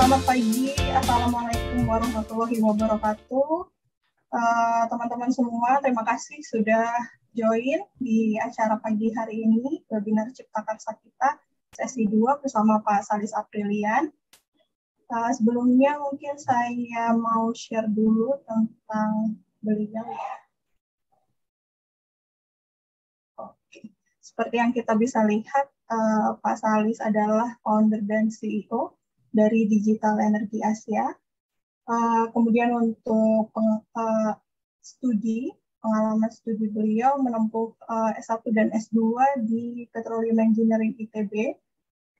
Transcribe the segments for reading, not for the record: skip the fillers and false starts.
Selamat pagi, Assalamualaikum warahmatullahi wabarakatuh. Teman-teman semua, terima kasih sudah join di acara pagi hari ini, webinar Cipta Karsa kita, sesi 2 bersama Pak Salis Aprilian. Sebelumnya mungkin saya mau share dulu tentang beliau ya. Oke. Seperti yang kita bisa lihat, Pak Salis adalah founder dan CEO dari Digital Energy Asia. Kemudian untuk pengalaman studi beliau menempuh S1 dan S2 di Petroleum Engineering ITB.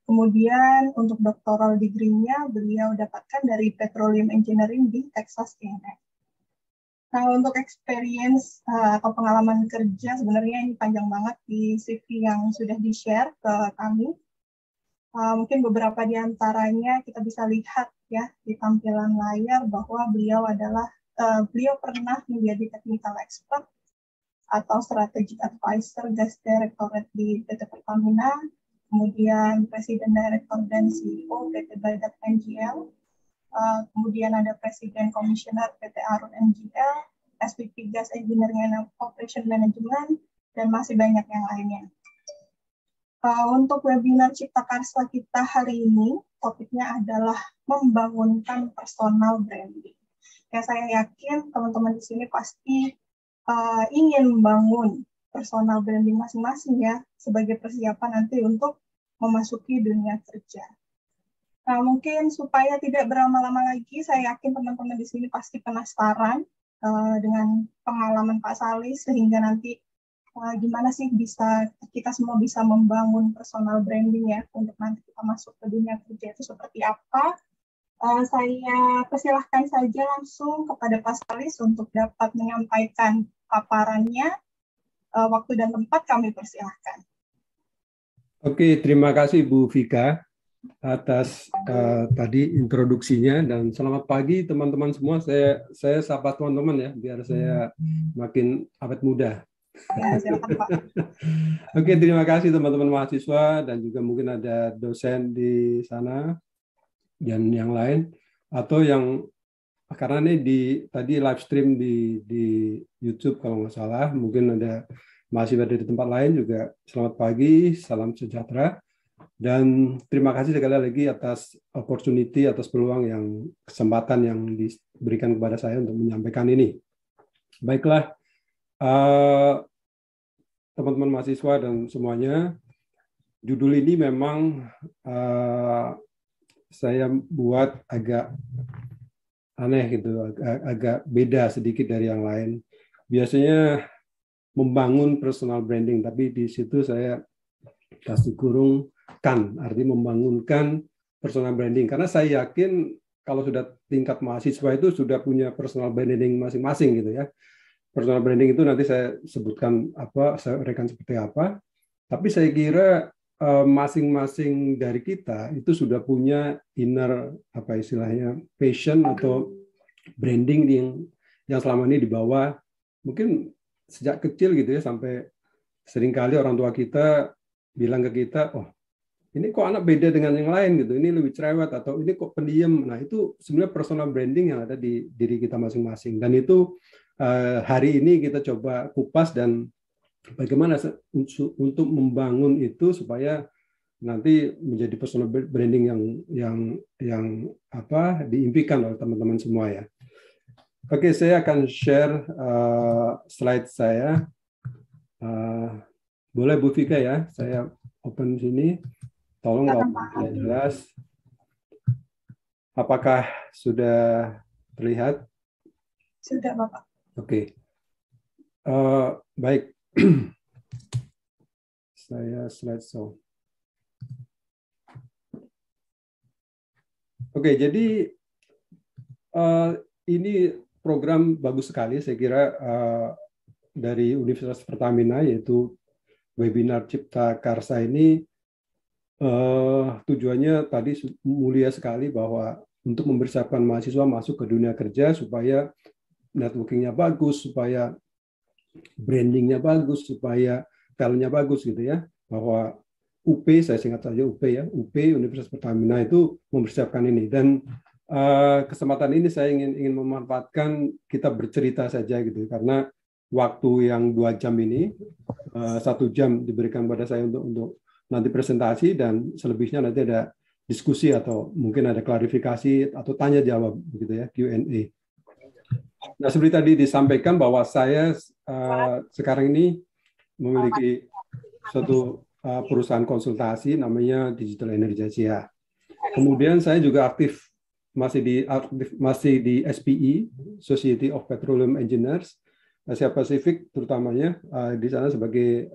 Kemudian untuk doktoral degree-nya beliau dapatkan dari Petroleum Engineering di Texas A&M. Nah, untuk experience atau pengalaman kerja sebenarnya ini panjang banget di CV yang sudah di-share ke kami. Mungkin beberapa di antaranya kita bisa lihat ya di tampilan layar bahwa beliau pernah menjadi technical expert atau strategic advisor gas directorate di PT Pertamina, kemudian presiden director dan CEO PT Badak NGL, kemudian ada presiden komisioner PT Arun NGL, SVP Gas Engineering and Operation Management, dan masih banyak yang lainnya. Untuk webinar Cipta Karsa kita hari ini, topiknya adalah membangunkan personal branding. Ya, saya yakin teman-teman di sini pasti ingin membangun personal branding masing-masing ya, sebagai persiapan nanti untuk memasuki dunia kerja. Nah, mungkin supaya tidak berlama-lama lagi, saya yakin teman-teman di sini pasti penasaran dengan pengalaman Pak Salis, sehingga nanti gimana sih kita semua bisa membangun personal branding ya untuk nanti kita masuk ke dunia kerja itu seperti apa. Saya persilahkan saja langsung kepada Pak Salis untuk dapat menyampaikan paparannya. Waktu dan tempat kami persilahkan. Oke, terima kasih Bu Vika atas tadi introduksinya, dan selamat pagi teman-teman semua. Saya sapa teman-teman ya biar saya makin awet muda. Ya, silakan Pak. Oke, terima kasih teman-teman mahasiswa dan juga mungkin ada dosen di sana dan yang lain, atau yang karena ini tadi live stream di YouTube kalau nggak salah, mungkin ada mahasiswa dari tempat lain juga. Selamat pagi, salam sejahtera, dan terima kasih sekali lagi atas opportunity, atas peluang kesempatan yang diberikan kepada saya untuk menyampaikan ini. Baiklah. Teman-teman mahasiswa dan semuanya, judul ini memang saya buat agak aneh gitu, agak beda sedikit dari yang lain. Biasanya membangun personal branding, tapi di situ saya kasih kurung kan, artinya membangunkan personal branding, karena saya yakin kalau sudah tingkat mahasiswa itu sudah punya personal branding masing-masing gitu ya. Personal branding itu nanti saya sebutkan saya uraikan seperti apa. Tapi saya kira masing-masing dari kita itu sudah punya inner istilahnya passion atau branding yang selama ini dibawa mungkin sejak kecil gitu ya, sampai seringkali orang tua kita bilang ke kita, oh ini kok anak beda dengan yang lain gitu, ini lebih cerewet atau ini kok pendiam. Nah itu sebenarnya personal branding yang ada di diri kita masing-masing, dan itu hari ini kita coba kupas dan bagaimana untuk membangun itu supaya nanti menjadi personal branding yang diimpikan oleh teman-teman semua ya. Oke, saya akan share slide saya. Boleh Bu Vika ya, saya open sini. Tolong kalau tidak jelas. Apakah sudah terlihat? Sudah, Bapak. Oke. Baik. Saya slideshow. Oke, jadi ini program bagus sekali saya kira dari Universitas Pertamina, yaitu webinar Cipta Karsa ini. Tujuannya tadi mulia sekali, bahwa untuk mempersiapkan mahasiswa masuk ke dunia kerja supaya networking-nya bagus, supaya branding-nya bagus, supaya talent-nya bagus gitu ya. Bahwa UP, saya singkat saja UP ya, UP Universitas Pertamina itu mempersiapkan ini. Dan kesempatan ini saya ingin memanfaatkan kita bercerita saja gitu, karena waktu yang 2 jam ini 1 jam diberikan pada saya untuk nanti presentasi, dan selebihnya nanti ada diskusi atau mungkin ada klarifikasi atau tanya jawab begitu ya, Q&A. Nah, seperti tadi disampaikan bahwa saya sekarang ini memiliki suatu perusahaan konsultasi namanya Digital Energy Asia. Kemudian saya juga masih di SPE, Society of Petroleum Engineers Asia Pasifik, terutamanya di sana sebagai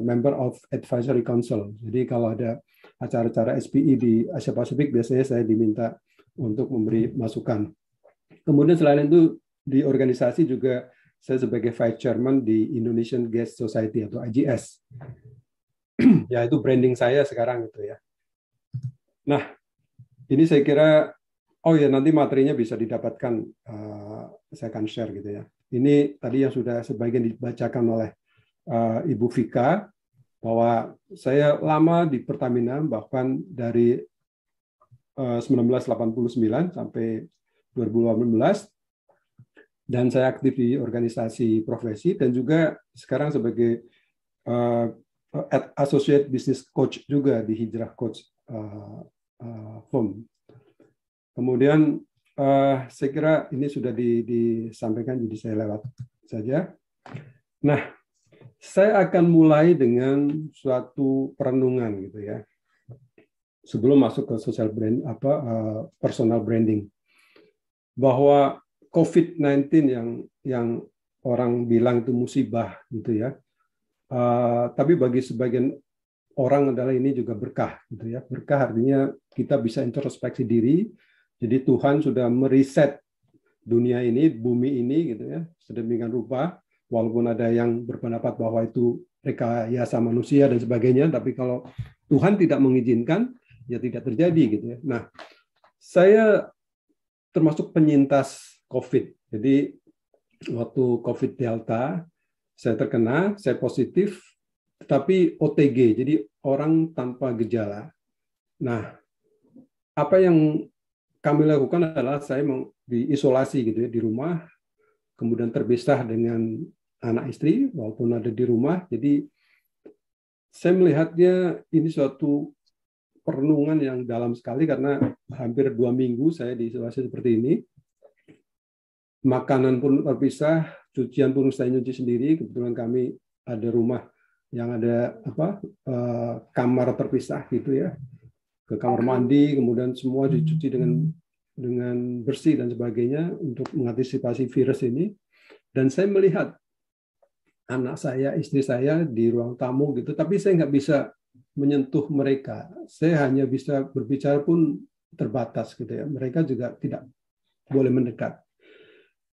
member of Advisory Council. Jadi kalau ada acara-acara SPE di Asia Pasifik, biasanya saya diminta untuk memberi masukan. Kemudian selain itu di organisasi juga saya sebagai Vice Chairman di Indonesian Gas Society atau IGS. Ya, itu branding saya sekarang itu ya. Nah, ini saya kira, oh ya, nanti materinya bisa didapatkan, saya akan share gitu ya. Ini tadi yang sudah sebagian dibacakan oleh Ibu Vika, bahwa saya lama di Pertamina, bahkan dari 1989 sampai 2018, dan saya aktif di organisasi profesi, dan juga sekarang sebagai Associate Business Coach juga di Hijrah Coach Home. Kemudian saya kira ini sudah disampaikan, jadi saya lewat saja. Nah, saya akan mulai dengan suatu perenungan gitu ya, sebelum masuk ke social brand personal branding, bahwa COVID-19 yang orang bilang itu musibah gitu ya, tapi bagi sebagian orang adalah ini juga berkah gitu ya. Berkah artinya kita bisa introspeksi diri. Jadi Tuhan sudah meriset dunia ini, bumi ini gitu ya, sedemikian rupa, walaupun ada yang berpendapat bahwa itu rekayasa manusia dan sebagainya, tapi kalau Tuhan tidak mengizinkan, ya tidak terjadi gitu ya. Nah, saya termasuk penyintas COVID. Jadi waktu COVID Delta, saya terkena, saya positif, tetapi OTG, jadi orang tanpa gejala. Nah, apa yang kami lakukan adalah saya diisolasi gitu ya di rumah, kemudian terpisah dengan anak istri walaupun ada di rumah. Jadi saya melihatnya ini suatu perenungan yang dalam sekali, karena hampir 2 minggu saya diisolasi seperti ini. Makanan pun terpisah, cucian pun saya nyuci sendiri. Kebetulan kami ada rumah yang ada kamar terpisah gitu ya, ke kamar mandi, kemudian semua dicuci dengan bersih dan sebagainya untuk mengantisipasi virus ini. Dan saya melihat anak saya, istri saya di ruang tamu gitu, tapi saya nggak bisa menyentuh mereka. Saya hanya bisa berbicara pun terbatas gitu ya. Mereka juga tidak boleh mendekat.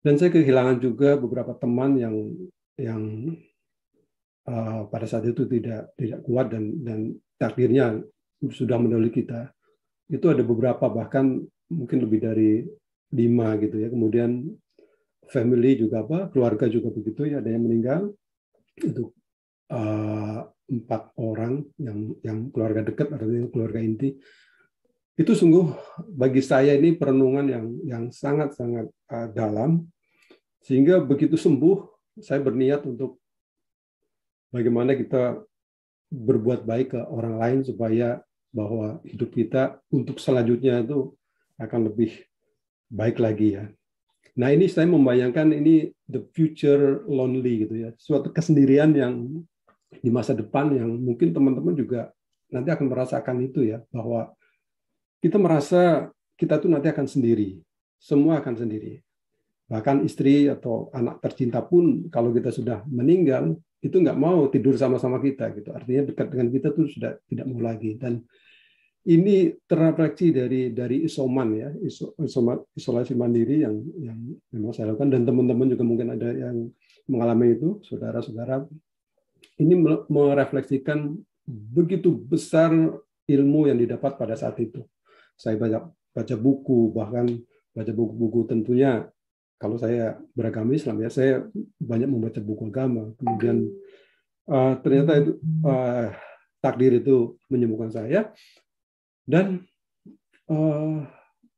Dan saya kehilangan juga beberapa teman yang pada saat itu tidak kuat dan takdirnya sudah mendahului kita. Itu ada beberapa, bahkan mungkin lebih dari 5 gitu ya. Kemudian family juga keluarga juga begitu ya, ada yang meninggal. Itu 4 orang yang keluarga dekat, artinya keluarga inti. Itu sungguh bagi saya ini perenungan yang sangat-sangat dalam, sehingga begitu sembuh saya berniat untuk bagaimana kita berbuat baik ke orang lain supaya bahwa hidup kita untuk selanjutnya itu akan lebih baik lagi ya. Nah, ini saya membayangkan ini the future lonely gitu ya, suatu kesendirian yang di masa depan yang mungkin teman-teman juga nanti akan merasakan itu ya, bahwa kita merasa kita tuh nanti akan sendiri, semua akan sendiri. Bahkan istri atau anak tercinta pun kalau kita sudah meninggal itu nggak mau tidur sama-sama kita gitu. Artinya dekat dengan kita tuh sudah tidak mau lagi. Dan ini terrefleksi dari isoman ya, isolasi mandiri yang memang saya lakukan, dan teman-teman juga mungkin ada yang mengalami itu, saudara-saudara. Ini merefleksikan begitu besar ilmu yang didapat pada saat itu. Saya baca buku, bahkan baca buku-buku tentunya. Kalau saya beragama Islam ya, saya banyak membaca buku agama. Kemudian ternyata itu takdir itu menyembuhkan saya. Dan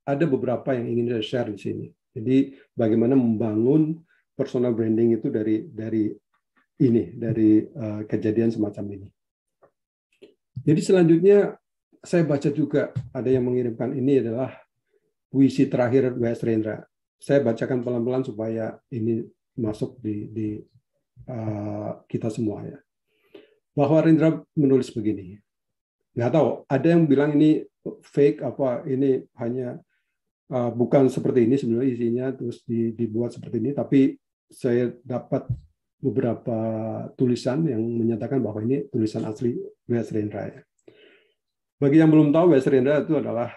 ada beberapa yang ingin saya share di sini. Jadi bagaimana membangun personal branding itu dari kejadian semacam ini. Jadi selanjutnya saya baca juga ada yang mengirimkan, ini adalah puisi terakhir W.S. Rendra. Saya bacakan pelan-pelan supaya ini masuk di kita semua ya. Bahwa Rendra menulis begini. Nggak tahu, ada yang bilang ini fake apa ini hanya bukan seperti ini sebenarnya isinya terus dibuat seperti ini, tapi saya dapat beberapa tulisan yang menyatakan bahwa ini tulisan asli W.S. Rendra ya. Bagi yang belum tahu, W.S. Rendra itu adalah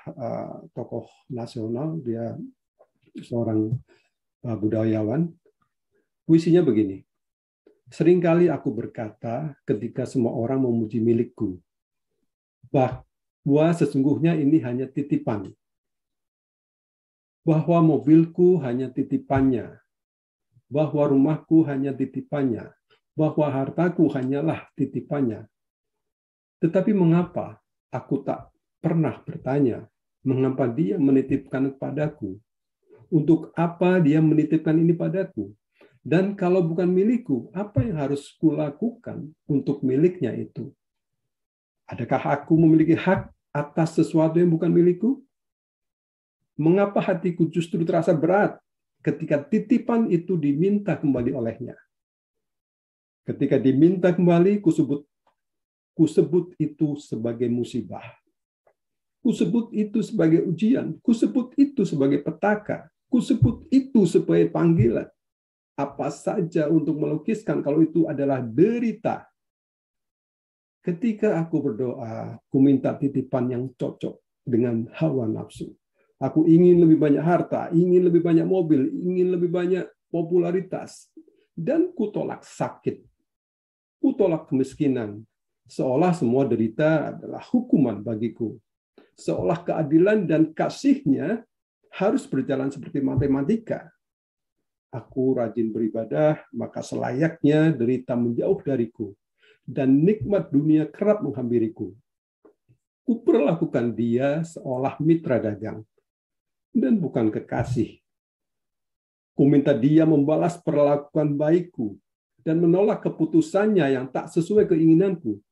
tokoh nasional, dia seorang budayawan. Puisinya begini. Seringkali aku berkata ketika semua orang memuji milikku, bahwa sesungguhnya ini hanya titipan. Bahwa mobilku hanya titipannya. Bahwa rumahku hanya titipannya. Bahwa hartaku hanyalah titipannya. Tetapi mengapa aku tak pernah bertanya, mengapa dia menitipkan kepadaku? Untuk apa dia menitipkan ini padaku? Dan kalau bukan milikku, apa yang harus kulakukan untuk miliknya itu? Adakah aku memiliki hak atas sesuatu yang bukan milikku? Mengapa hatiku justru terasa berat ketika titipan itu diminta kembali olehnya? Ketika diminta kembali, kusebut itu sebagai musibah. Kusebut itu sebagai ujian. Kusebut itu sebagai petaka. Kusebut itu sebagai panggilan. Apa saja untuk melukiskan kalau itu adalah derita. Ketika aku berdoa, aku minta titipan yang cocok dengan hawa nafsu. Aku ingin lebih banyak harta, ingin lebih banyak mobil, ingin lebih banyak popularitas. Dan kutolak sakit. Kutolak kemiskinan. Seolah semua derita adalah hukuman bagiku. Seolah keadilan dan kasihnya harus berjalan seperti matematika. Aku rajin beribadah, maka selayaknya derita menjauh dariku. Dan nikmat dunia kerap menghampiriku. Kuperlakukan dia seolah mitra dagang. Dan bukan kekasih. Ku minta dia membalas perlakuan baikku. Dan menolak keputusannya yang tak sesuai keinginanku.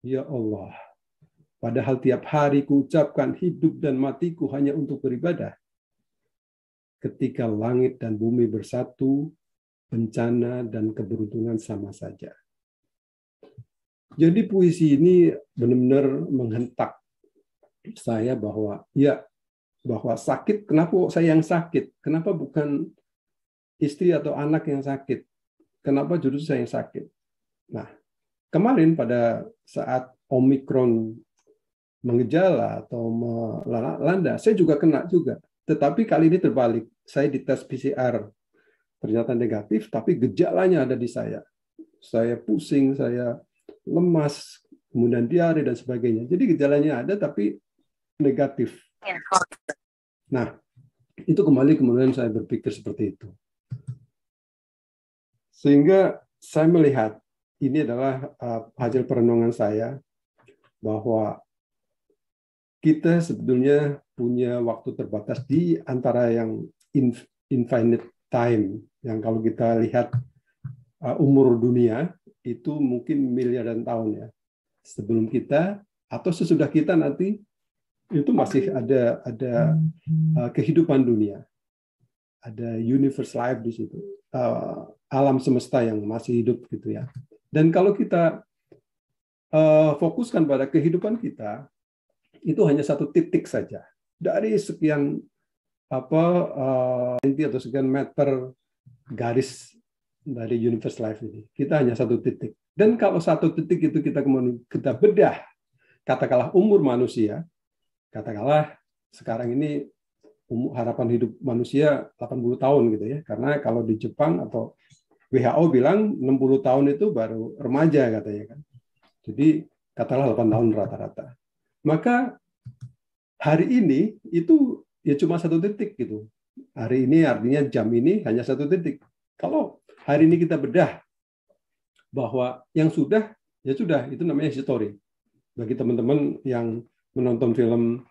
Ya Allah, padahal tiap hari ku ucapkan hidup dan matiku hanya untuk beribadah. Ketika langit dan bumi bersatu, bencana dan keberuntungan sama saja. Jadi puisi ini benar-benar menghentak saya bahwa sakit, kenapa saya yang sakit? Kenapa bukan istri atau anak yang sakit? Kenapa justru saya yang sakit? Nah, kemarin pada saat Omikron mengejala atau melanda, saya juga kena juga. Tetapi kali ini terbalik. Saya dites PCR, ternyata negatif, tapi gejalanya ada di saya. Saya pusing, saya lemas, kemudian diare dan sebagainya. Jadi gejalanya ada, tapi negatif. Nah, itu kemudian saya berpikir seperti itu. Sehingga saya melihat, ini adalah hasil perenungan saya, bahwa kita sebetulnya punya waktu terbatas di antara yang infinite time, yang kalau kita lihat umur dunia itu mungkin miliaran tahun ya. Sebelum kita atau sesudah kita nanti itu masih ada kehidupan dunia, ada universe life di situ, alam semesta yang masih hidup gitu ya. Dan kalau kita fokuskan pada kehidupan kita, itu hanya satu titik saja dari sekian atau sekian meter garis dari universe life ini. Kita hanya satu titik. Dan kalau satu titik itu kita bedah, katakanlah umur manusia, katakanlah sekarang ini harapan hidup manusia 80 tahun gitu ya. Karena kalau di Jepang atau WHO bilang 60 tahun itu baru remaja katanya kan. Jadi katakanlah 8 tahun rata-rata. Maka hari ini itu ya cuma satu titik gitu. Hari ini artinya jam ini hanya 1 titik. Kalau hari ini kita bedah bahwa yang sudah ya sudah, itu namanya history. Bagi teman-teman yang menonton film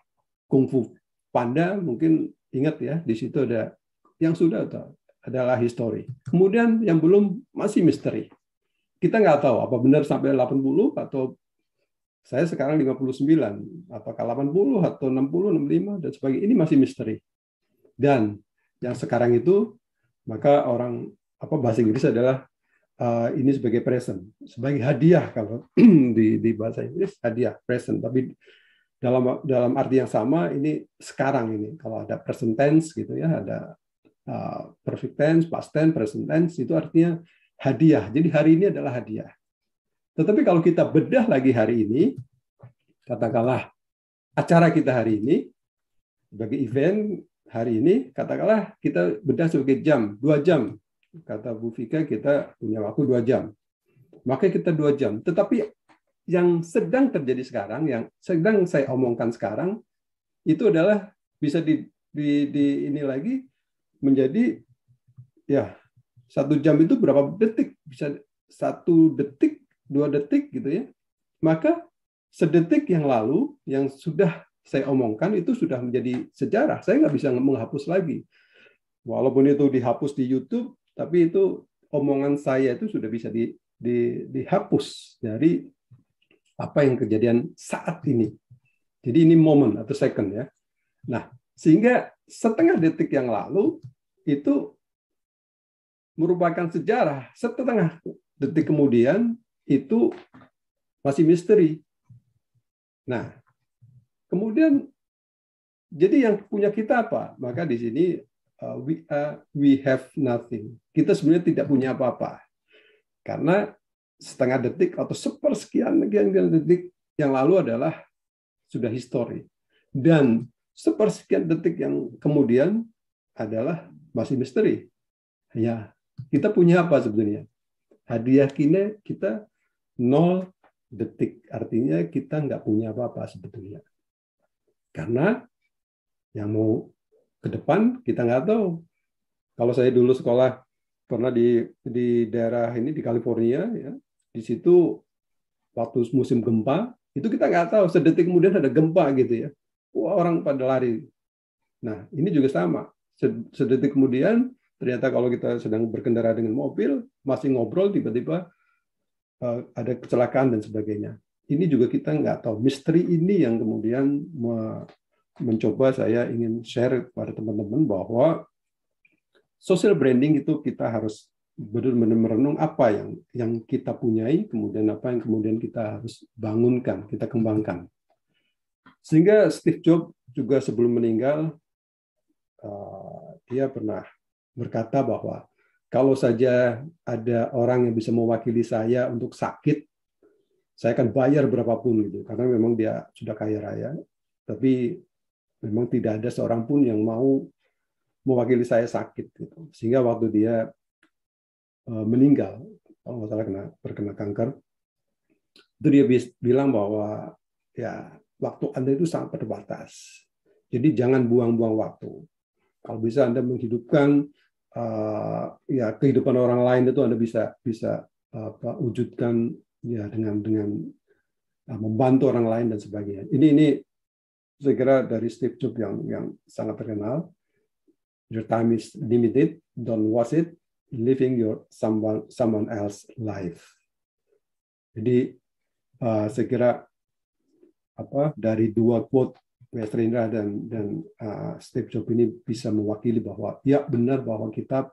Kung Fu Panda mungkin ingat ya, di situ ada yang sudah adalah history. Kemudian yang belum masih misteri. Kita nggak tahu apa benar sampai 80 atau saya sekarang 59, apakah 80 atau 60, 65 dan sebagainya. Ini masih misteri. Dan yang sekarang itu maka orang bahasa Inggris adalah ini sebagai present, sebagai hadiah kalau di bahasa Inggris hadiah present, tapi dalam arti yang sama ini sekarang ini kalau ada present tense gitu ya, ada perfect tense, past tense, present tense itu artinya hadiah. Jadi hari ini adalah hadiah. Tetapi kalau kita bedah lagi hari ini, katakanlah acara kita hari ini sebagai event hari ini, katakanlah kita bedah sebagai jam, 2 jam. Kata Bu Vika kita punya waktu 2 jam. Maka kita 2 jam. Tetapi yang sedang terjadi sekarang, yang sedang saya omongkan sekarang, itu adalah bisa ini lagi menjadi ya 1 jam itu berapa detik? Bisa 1 detik, 2 detik gitu ya. Maka sedetik yang lalu yang sudah saya omongkan itu sudah menjadi sejarah. Saya nggak bisa menghapus lagi. Walaupun itu dihapus di YouTube, tapi itu omongan saya itu sudah bisa dihapus dari apa yang kejadian saat ini. Jadi ini momen atau second ya. Nah, sehingga setengah detik yang lalu itu merupakan sejarah. Setengah detik kemudian itu masih misteri. Nah, kemudian jadi yang punya kita apa? Maka di sini we have nothing. Kita sebenarnya tidak punya apa-apa. Karena setengah detik atau sepersekian detik yang lalu adalah sudah histori. Dan sepersekian detik yang kemudian adalah masih misteri. Ya, kita punya apa sebenarnya? Hadiah kita 0 detik. Artinya kita nggak punya apa-apa sebetulnya. Karena yang mau ke depan kita nggak tahu. Kalau saya dulu sekolah pernah di daerah ini di California, ya, di situ waktu musim gempa itu kita nggak tahu sedetik kemudian ada gempa gitu ya. Wah, orang pada lari. Nah ini juga sama. Sedetik kemudian ternyata kalau kita sedang berkendara dengan mobil masih ngobrol tiba-tiba ada kecelakaan dan sebagainya. Ini juga kita nggak tahu. Misteri ini yang kemudian mencoba saya ingin share kepada teman-teman bahwa social branding itu kita harus benar-benar merenung apa yang kita punyai, kemudian apa yang kemudian kita harus bangunkan, kita kembangkan. Sehingga Steve Jobs juga sebelum meninggal, dia pernah berkata bahwa kalau saja ada orang yang bisa mewakili saya untuk sakit, saya akan bayar berapapun gitu, karena memang dia sudah kaya raya. Tapi memang tidak ada seorang pun yang mau mewakili saya sakit gitu. Sehingga waktu dia meninggal, kalau nggak salah terkena kanker, itu dia bilang bahwa ya waktu Anda itu sangat terbatas. Jadi jangan buang-buang waktu. Kalau bisa Anda menghidupkan ya kehidupan orang lain itu Anda bisa wujudkan ya dengan membantu orang lain dan sebagainya. Ini saya kira dari Steve Jobs yang sangat terkenal. Your time is limited, don't waste it living your someone else life. Jadi saya kira dari 2 quote Maestro Indra dan Steve Jobs ini bisa mewakili bahwa ya benar bahwa kita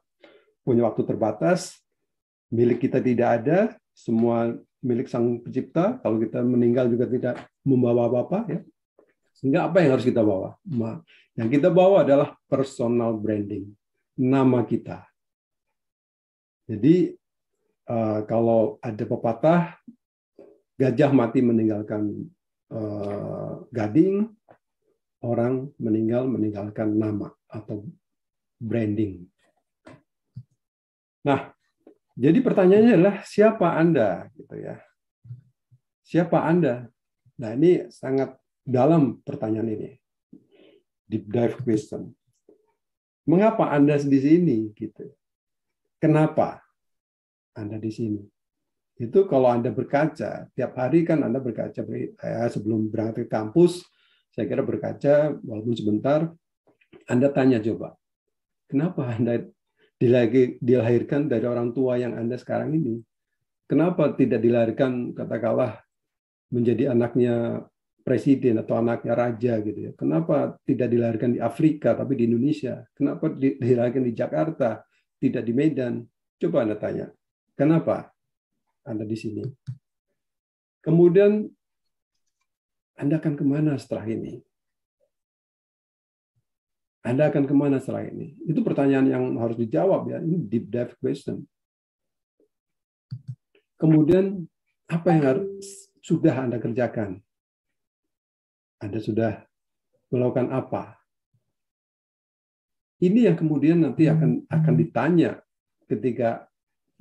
punya waktu terbatas, milik kita tidak ada, semua milik Sang Pencipta. Kalau kita meninggal juga tidak membawa apa-apa ya. Sehingga apa yang harus kita bawa? Yang kita bawa adalah personal branding, nama kita. Jadi kalau ada pepatah gajah mati meninggalkan gading, orang meninggalkan nama atau branding. Nah, jadi pertanyaannya adalah siapa Anda, gitu ya? Siapa Anda? Nah, ini sangat dalam pertanyaan ini. Deep dive question. Mengapa Anda di sini, gitu? Kenapa Anda di sini? Itu kalau Anda berkaca, tiap hari kan Anda berkaca sebelum berangkat ke kampus, saya kira berkaca walaupun sebentar, Anda tanya coba, kenapa Anda dilahirkan dari orang tua yang Anda sekarang ini? Kenapa tidak dilahirkan katakanlah menjadi anaknya presiden atau anaknya raja gitu ya? Kenapa tidak dilahirkan di Afrika tapi di Indonesia? Kenapa dilahirkan di Jakarta, tidak di Medan? Coba Anda tanya, kenapa Anda di sini? Kemudian Anda akan kemana setelah ini? Anda akan kemana setelah ini? Itu pertanyaan yang harus dijawab ya. Ini deep dive question. Kemudian apa yang sudah Anda kerjakan? Anda sudah melakukan apa? Ini yang kemudian nanti akan ditanya ketika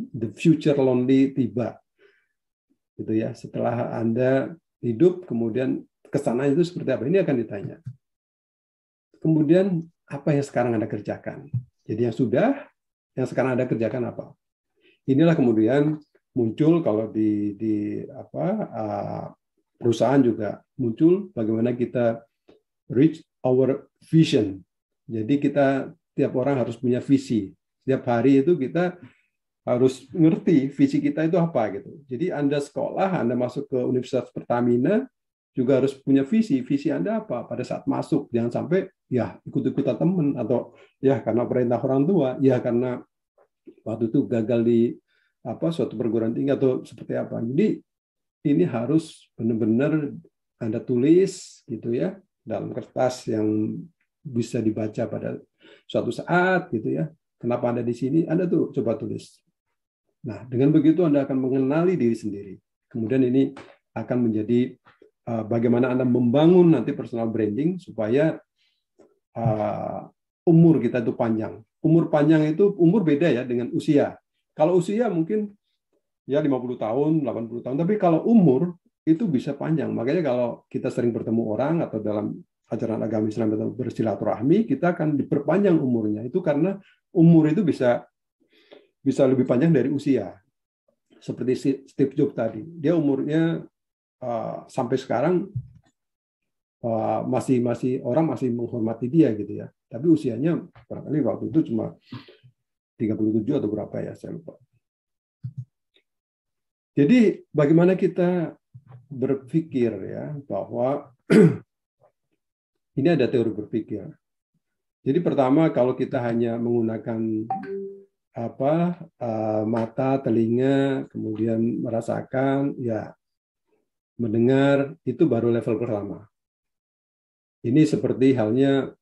the future lonely tiba. Gitu ya. Setelah Anda hidup, kemudian kesana itu seperti apa? Ini akan ditanya. Kemudian apa yang sekarang Anda kerjakan? Jadi yang sekarang Anda kerjakan apa? Inilah kemudian muncul kalau di perusahaan juga muncul bagaimana kita reach our vision. Jadi tiap orang harus punya visi. Setiap hari itu kita harus ngerti visi kita itu apa gitu. Jadi Anda sekolah, Anda masuk ke Universitas Pertamina juga harus punya visi. Visi Anda apa pada saat masuk? Jangan sampai ya ikut-ikutan teman atau ya karena perintah orang tua, ya karena waktu itu gagal di suatu perguruan tinggi atau seperti apa. Jadi ini harus benar-benar Anda tulis gitu ya dalam kertas yang bisa dibaca pada suatu saat gitu ya. Kenapa Anda di sini? Anda tuh coba tulis. Nah, dengan begitu Anda akan mengenali diri sendiri. Kemudian ini akan menjadi bagaimana Anda membangun nanti personal branding supaya umur kita itu panjang. Umur panjang itu umur beda ya dengan usia. Kalau usia mungkin ya 50 tahun, 80 tahun, tapi kalau umur itu bisa panjang. Makanya kalau kita sering bertemu orang atau dalam ajaran agama Islam atau bersilaturahmi, kita akan diperpanjang umurnya. Itu karena umur itu bisa lebih panjang dari usia. Seperti Steve Jobs tadi, dia umurnya sampai sekarang masih orang masih menghormati dia gitu ya. Tapi usianya barangkali waktu itu cuma 37 atau berapa ya, saya lupa. Jadi bagaimana kita berpikir ya bahwa ini ada teori berpikir. Jadi pertama kalau kita hanya menggunakan mata, telinga, kemudian merasakan, ya mendengar, itu baru level pertama. Ini seperti halnya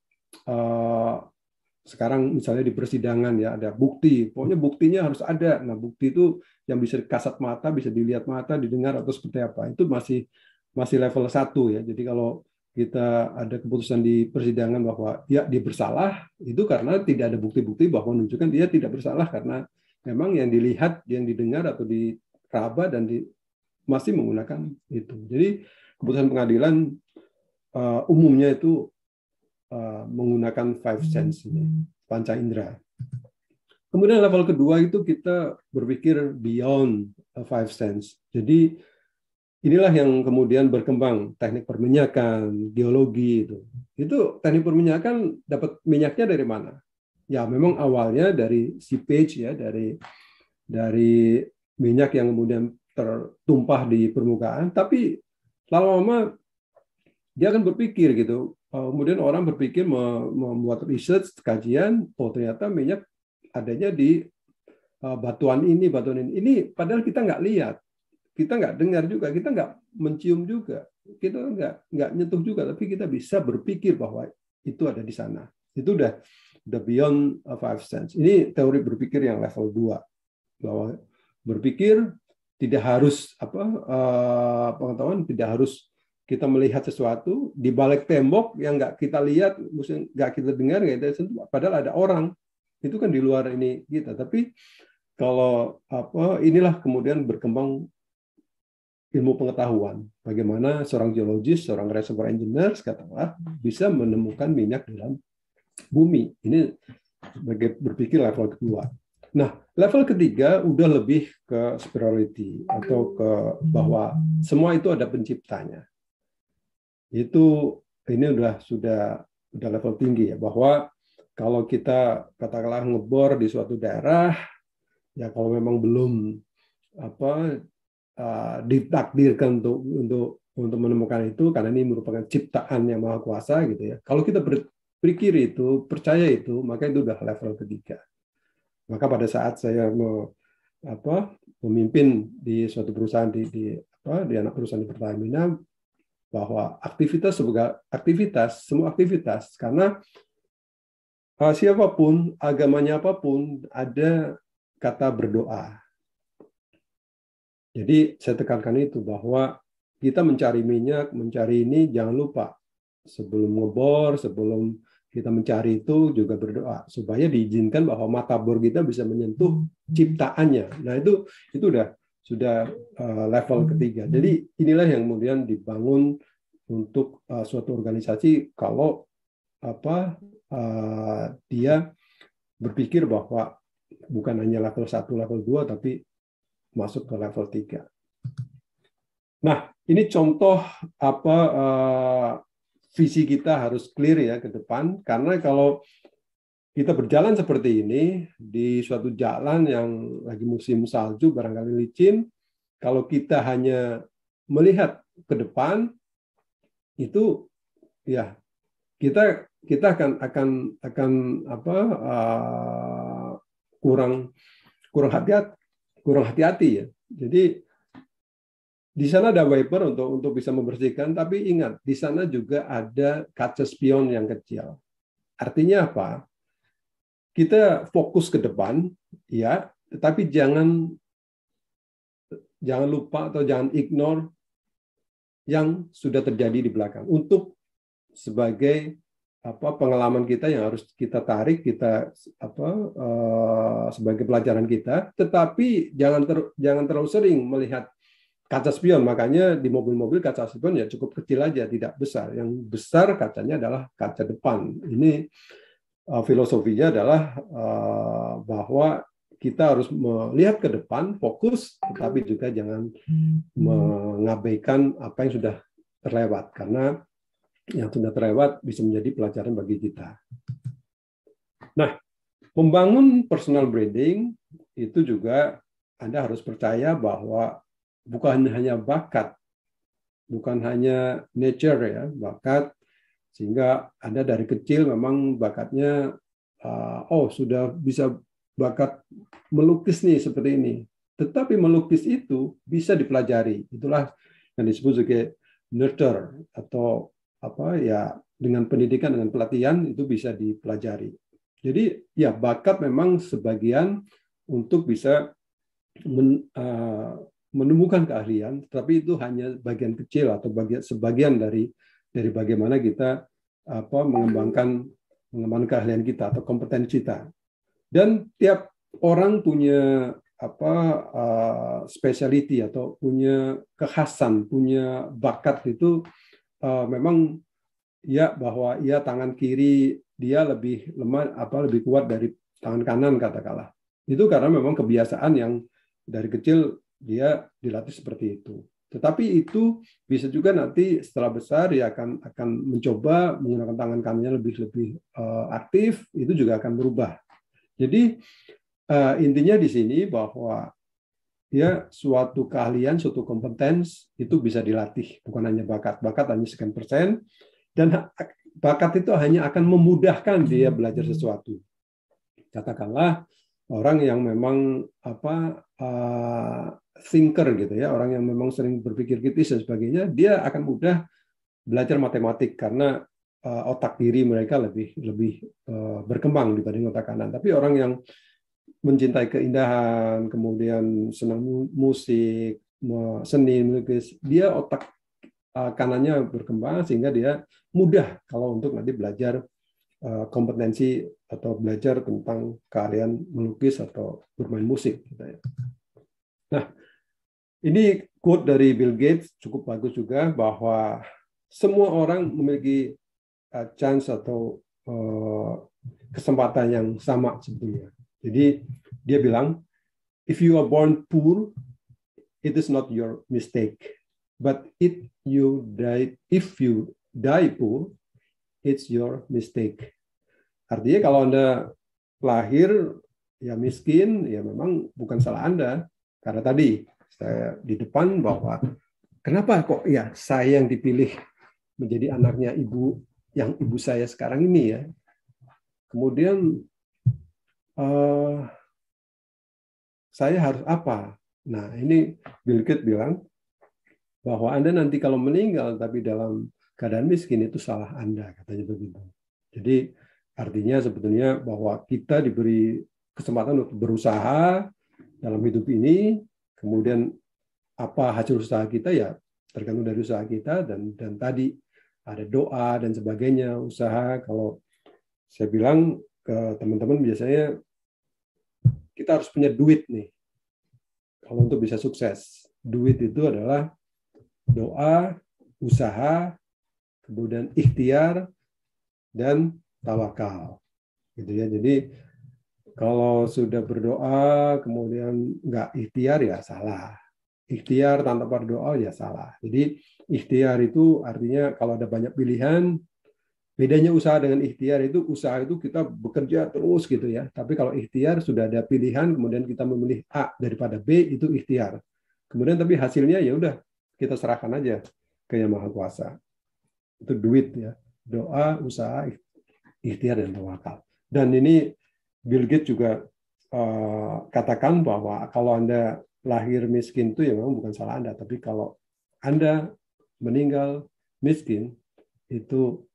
sekarang misalnya di persidangan ya ada bukti, pokoknya buktinya harus ada. Nah bukti itu yang bisa kasat mata, bisa dilihat mata, didengar atau seperti apa, itu masih level 1 ya. Jadi kalau kita ada keputusan di persidangan bahwa ya dia bersalah, itu karena tidak ada bukti-bukti bahwa menunjukkan dia tidak bersalah, karena memang yang dilihat, yang didengar atau diraba dan masih menggunakan itu. Jadi keputusan pengadilan umumnya itu menggunakan 5 sense, panca indera. Kemudian level kedua itu kita berpikir beyond 5 sense. Jadi inilah yang kemudian berkembang teknik perminyakan, geologi itu. Itu teknik perminyakan dapat minyaknya dari mana? Ya memang awalnya dari seepage ya, dari minyak yang kemudian tertumpah di permukaan, tapi lama-lama dia akan berpikir gitu. Kemudian orang berpikir membuat research, kajian, oh ternyata minyak adanya di batuan ini. Ini padahal kita nggak lihat, kita nggak dengar juga, kita nggak mencium juga, kita nggak nyentuh juga, tapi kita bisa berpikir bahwa itu ada di sana. Itu udah beyond 5 sense. Ini teori berpikir yang level 2, bahwa berpikir tidak harus pengetahuan tidak harus kita melihat sesuatu di balik tembok yang nggak kita lihat, nggak kita dengar, nggak kita sentuh, padahal ada orang, itu kan di luar ini kita. Tapi kalau inilah kemudian berkembang ilmu pengetahuan, bagaimana seorang geologis, seorang reservoir engineer katakanlah bisa menemukan minyak dalam bumi. Ini sebagai berpikir level kedua. Nah, level ketiga udah lebih ke spirituality atau ke bahwa semua itu ada penciptanya. Itu ini sudah level tinggi ya, bahwa kalau kita katakanlah ngebor di suatu daerah, ya kalau memang belum apa ditakdirkan untuk menemukan itu, karena ini merupakan ciptaan yang maha kuasa gitu ya. Kalau kita berpikir itu, percaya itu, maka itu udah level ketiga. Maka pada saat saya memimpin di suatu perusahaan di anak perusahaan di Pertamina, bahwa semua aktivitas, karena siapapun, agamanya apapun, ada kata berdoa. Jadi saya tekankan itu, bahwa kita mencari minyak, mencari ini, jangan lupa sebelum ngebor, sebelum kita mencari itu juga berdoa supaya diizinkan bahwa mata bor kita bisa menyentuh ciptaannya. Nah, itu sudah level ketiga. Jadi inilah yang kemudian dibangun untuk suatu organisasi, kalau dia berpikir bahwa bukan hanya level 1, level 2, tapi masuk ke level 3. Nah, ini contoh visi kita harus clear ya ke depan, karena kalau kita berjalan seperti ini di suatu jalan yang lagi musim salju, barangkali licin, kalau kita hanya melihat ke depan, itu ya kita akan kurang hati-hati ya. Jadi di sana ada wiper untuk bisa membersihkan, tapi ingat, di sana juga ada kaca spion yang kecil. Artinya apa? Kita fokus ke depan, ya, tetapi jangan lupa atau jangan ignore yang sudah terjadi di belakang. Untuk sebagai pengalaman kita yang harus kita tarik, kita sebagai pelajaran kita, tetapi jangan terlalu sering melihat kaca spion. Makanya di mobil-mobil kaca spion ya cukup kecil aja, tidak besar. Yang besar kacanya adalah kaca depan. Ini filosofinya adalah bahwa kita harus melihat ke depan, fokus, tetapi juga jangan mengabaikan apa yang sudah terlewat, karena yang sudah terlewat bisa menjadi pelajaran bagi kita. Nah, membangun personal branding itu juga Anda harus percaya bahwa bukan hanya bakat, bukan hanya nature ya, bakat, sehingga Anda dari kecil memang bakatnya sudah bisa bakat melukis nih seperti ini. Tetapi melukis itu bisa dipelajari. Itulah yang disebut sebagai nurture, atau dengan pendidikan, dengan pelatihan itu bisa dipelajari. Jadi ya, bakat memang sebagian untuk bisa menemukan keahlian, tapi itu hanya bagian kecil atau sebagian dari bagaimana kita mengembangkan keahlian kita atau kompetensi kita. Dan tiap orang punya specialty atau punya kekhasan, punya bakat itu memang ya, bahwa tangan kiri dia lebih lemah, lebih kuat dari tangan kanan katakanlah. Itu karena memang kebiasaan yang dari kecil dia dilatih seperti itu. Tetapi itu bisa juga nanti setelah besar dia akan mencoba menggunakan tangan kanannya lebih aktif, itu juga akan berubah. Jadi intinya di sini bahwa ya, suatu keahlian, suatu kompetens itu bisa dilatih, bukan hanya bakat. Bakat hanya sekian persen, dan bakat itu hanya akan memudahkan dia belajar sesuatu. Katakanlah orang yang memang thinker gitu ya, orang yang memang sering berpikir kritis dan sebagainya, dia akan mudah belajar matematik karena otak kiri mereka lebih berkembang dibanding otak kanan. Tapi orang yang mencintai keindahan, kemudian senang musik, seni, melukis, dia otak kanannya berkembang sehingga dia mudah kalau untuk nanti belajar kompetensi atau belajar tentang keahlian melukis atau bermain musik. Nah, ini quote dari Bill Gates cukup bagus juga, bahwa semua orang memiliki chance atau kesempatan yang sama sebetulnya. Jadi Dia bilang, if you are born poor, it is not your mistake. But if you die poor, it's your mistake. Artinya kalau Anda lahir ya miskin, ya memang bukan salah Anda. Karena tadi saya di depan bahwa kenapa kok ya saya yang dipilih menjadi anaknya ibu saya sekarang ini ya. Kemudian saya harus apa? Nah, ini Bill Gates bilang bahwa Anda nanti kalau meninggal tapi dalam keadaan miskin itu salah Anda, katanya begitu. Jadi artinya sebetulnya bahwa kita diberi kesempatan untuk berusaha dalam hidup ini, kemudian apa hasil usaha kita ya tergantung dari usaha kita, dan tadi ada doa dan sebagainya, usaha. Kalau saya bilang ke teman-teman biasanya kita harus punya duit nih kalau untuk bisa sukses. Duit itu adalah doa, usaha, kemudian ikhtiar, dan tawakal. Gitu ya. Jadi kalau sudah berdoa kemudian nggak ikhtiar ya salah. Ikhtiar tanpa berdoa ya salah. Jadi ikhtiar itu artinya kalau ada banyak pilihan. Bedanya usaha dengan ikhtiar itu, usaha itu kita bekerja terus gitu ya. Tapi kalau ikhtiar sudah ada pilihan, kemudian kita memilih A daripada B, itu ikhtiar. Kemudian tapi hasilnya ya udah kita serahkan aja ke Yang Maha Kuasa. Itu duit ya. Doa, usaha, ikhtiar, dan tawakal. Dan ini Bill Gates juga katakan bahwa kalau Anda lahir miskin itu ya memang bukan salah Anda. Tapi kalau Anda meninggal miskin, itu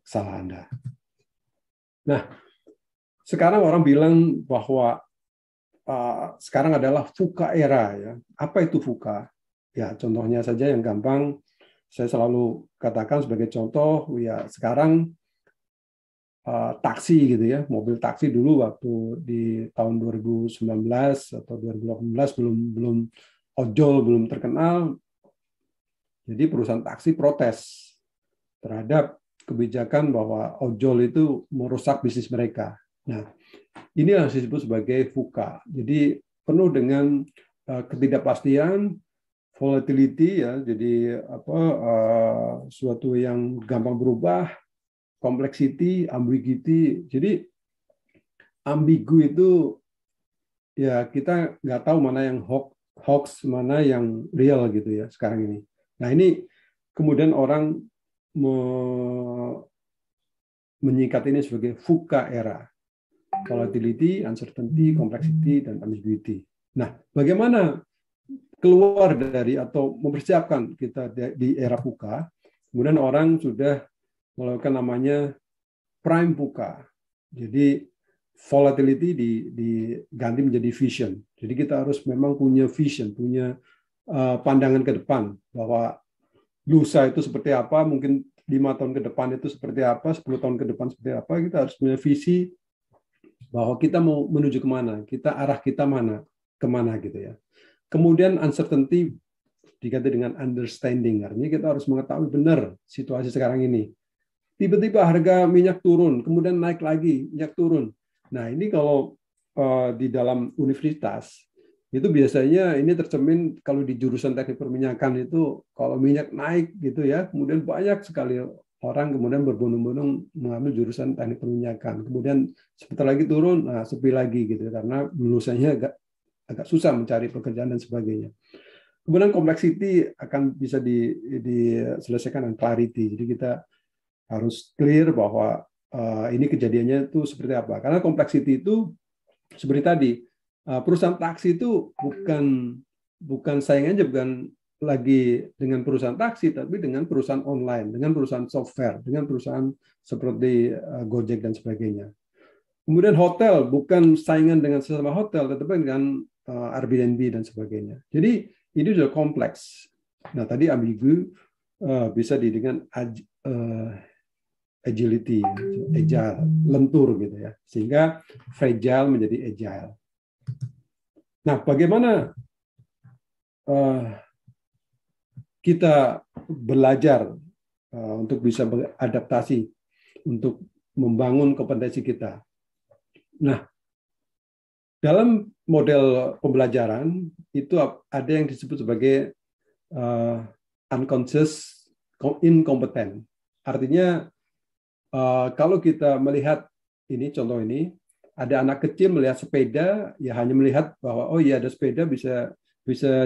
salah Anda. Nah, sekarang orang bilang bahwa sekarang adalah VUCA era ya. Apa itu VUCA? Ya, contohnya saja yang gampang saya selalu katakan sebagai contoh ya, sekarang taksi gitu ya, mobil taksi dulu waktu di tahun 2019 atau 2018 belum ojol, belum terkenal. Jadi perusahaan taksi protes terhadap kebijakan bahwa ojol itu merusak bisnis mereka. Nah, ini yang disebut sebagai VUCA. Jadi penuh dengan ketidakpastian, volatility ya. Jadi suatu yang gampang berubah, complexity, ambiguity. Jadi ambigu itu ya kita nggak tahu mana yang hoax, mana yang real gitu ya sekarang ini. Nah, ini kemudian orang menyingkat ini sebagai VUCA era. Volatility, uncertainty, complexity, dan ambiguity. Nah, bagaimana keluar dari atau mempersiapkan kita di era VUCA? Kemudian orang sudah melakukan namanya prime VUCA. Jadi volatility diganti menjadi vision. Jadi kita harus memang punya vision, punya pandangan ke depan bahwa lusa itu seperti apa, mungkin 5 tahun ke depan itu seperti apa, 10 tahun ke depan seperti apa. Kita harus punya visi bahwa kita mau menuju kemana, arah kita kemana gitu ya. Kemudian uncertainty diganti dengan understanding, artinya kita harus mengetahui benar situasi sekarang ini. Tiba-tiba harga minyak turun, kemudian naik lagi, minyak turun. Nah, ini kalau di dalam universitas, itu biasanya ini tercermin kalau di jurusan teknik perminyakan itu, kalau minyak naik gitu ya, kemudian banyak sekali orang kemudian berbondong-bondong mengambil jurusan teknik perminyakan. Kemudian sebentar lagi turun, nah sepi lagi gitu karena lulusanya agak susah mencari pekerjaan dan sebagainya. Kemudian complexity akan bisa diselesaikan dengan clarity. Jadi kita harus clear bahwa ini kejadiannya itu seperti apa. Karena complexity itu seperti tadi, perusahaan taksi itu bukan saing aja, bukan lagi dengan perusahaan taksi, tapi dengan perusahaan online, dengan perusahaan software, dengan perusahaan seperti Gojek dan sebagainya. Kemudian hotel bukan saingan dengan sesama hotel, tetapi dengan Airbnb dan sebagainya. Jadi ini sudah kompleks. Nah, tadi ambigu bisa dengan agility, agile, lentur gitu ya, sehingga fragile menjadi agile. Nah, bagaimana kita belajar untuk bisa beradaptasi, untuk membangun kompetensi kita? Nah, dalam model pembelajaran itu ada yang disebut sebagai unconscious incompetent. Artinya kalau kita melihat ini contoh ini, ada anak kecil melihat sepeda, ya hanya melihat bahwa oh iya ada sepeda bisa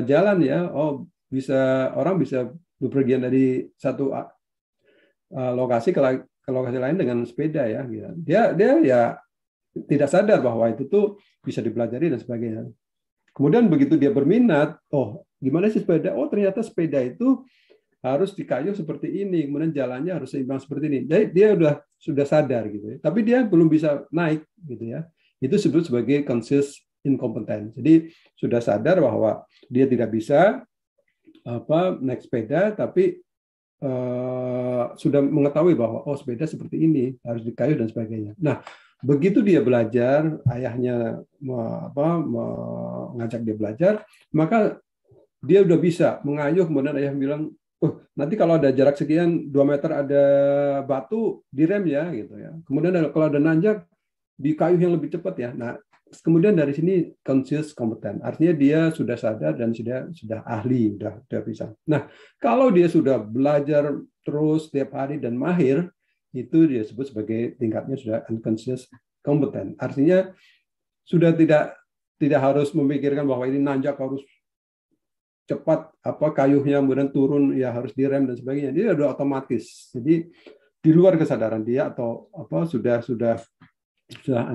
jalan ya, oh orang bisa bepergian dari satu lokasi ke lokasi lain dengan sepeda ya. Dia ya tidak sadar bahwa itu tuh bisa dipelajari dan sebagainya. Kemudian begitu dia berminat, oh gimana sih sepeda? Oh ternyata sepeda itu harus dikayuh seperti ini, kemudian jalannya harus seimbang seperti ini. Jadi dia sudah sadar gitu ya. Tapi dia belum bisa naik gitu ya. Itu disebut sebagai conscious incompetence. Jadi sudah sadar bahwa dia tidak bisa naik sepeda, tapi sudah mengetahui bahwa oh sepeda seperti ini harus dikayuh dan sebagainya. Nah begitu dia belajar, ayahnya mengajak dia belajar, maka dia udah bisa mengayuh. Kemudian ayah bilang, oh nanti kalau ada jarak sekian 2 meter ada batu direm ya gitu ya. Kemudian kalau ada nanjak dikayuh yang lebih cepat ya. Nah kemudian dari sini conscious competent, artinya dia sudah sadar dan sudah ahli, sudah bisa. Nah kalau dia sudah belajar terus setiap hari dan mahir, itu dia sebut sebagai tingkatnya sudah unconscious competent. Artinya sudah tidak harus memikirkan bahwa ini nanjak harus cepat kayuhnya kemudian turun ya harus direm dan sebagainya. Dia sudah otomatis. Jadi di luar kesadaran dia atau sudah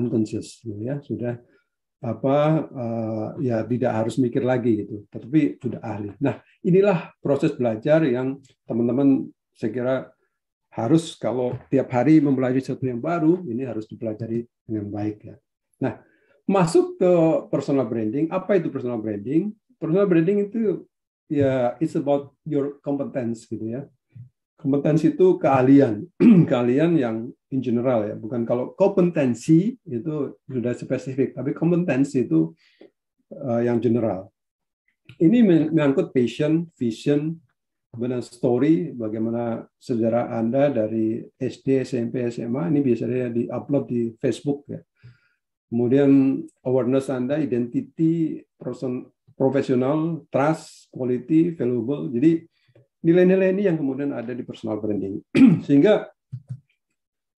unconscious ya, sudah ya tidak harus mikir lagi gitu, tetapi sudah ahli. Nah, inilah proses belajar yang teman-teman saya kira harus kalau tiap hari mempelajari sesuatu yang baru, ini harus dipelajari dengan baik ya. Nah, masuk ke personal branding. Apa itu personal branding? Personal branding itu ya it's about your competence gitu ya. Kompetensi itu keahlian, keahlian yang in general ya, bukan kalau kompetensi itu sudah spesifik, tapi kompetensi itu yang general. Ini menyangkut passion, vision, kemudian story, bagaimana sejarah Anda dari SD, SMP, SMA, ini biasanya di-upload di Facebook ya. Kemudian awareness Anda, identity, profesional, trust, quality, valuable. Jadi nilai-nilai ini yang kemudian ada di personal branding. Sehingga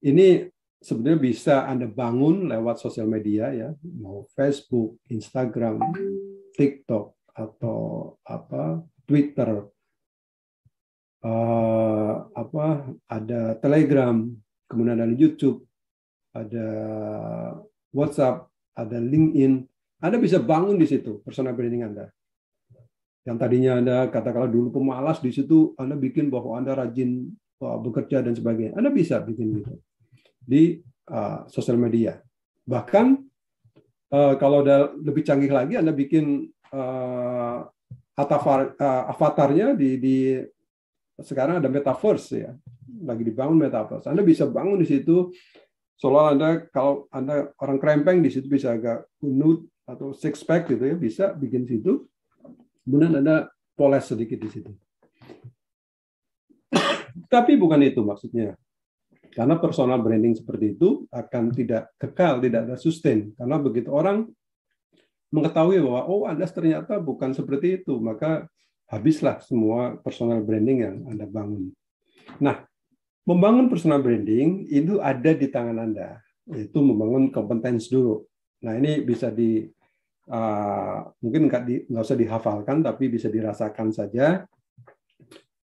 ini sebenarnya bisa Anda bangun lewat sosial media ya, mau Facebook, Instagram, TikTok atau Twitter, ada Telegram, kemudian ada YouTube, ada WhatsApp, ada LinkedIn. Anda bisa bangun di situ personal branding Anda. Yang tadinya Anda katakanlah dulu pemalas, di situ Anda bikin bahwa Anda rajin bekerja dan sebagainya. Anda bisa bikin gitu di sosial media. Bahkan kalau udah lebih canggih lagi, Anda bikin avatarnya di sekarang ada metaverse ya, lagi dibangun metaverse. Anda bisa bangun di situ seolah kalau Anda orang krempeng di situ bisa agak kunut atau six pack gitu ya, bisa bikin situ. Kemudian ada poles sedikit di situ. Tapi bukan itu maksudnya. Karena personal branding seperti itu akan tidak kekal, tidak ada sustain. Karena begitu orang mengetahui bahwa oh Anda ternyata bukan seperti itu, maka habislah semua personal branding yang Anda bangun. Nah, membangun personal branding itu ada di tangan Anda, yaitu membangun kompetensi dulu. Nah, ini bisa mungkin nggak usah dihafalkan, tapi bisa dirasakan saja.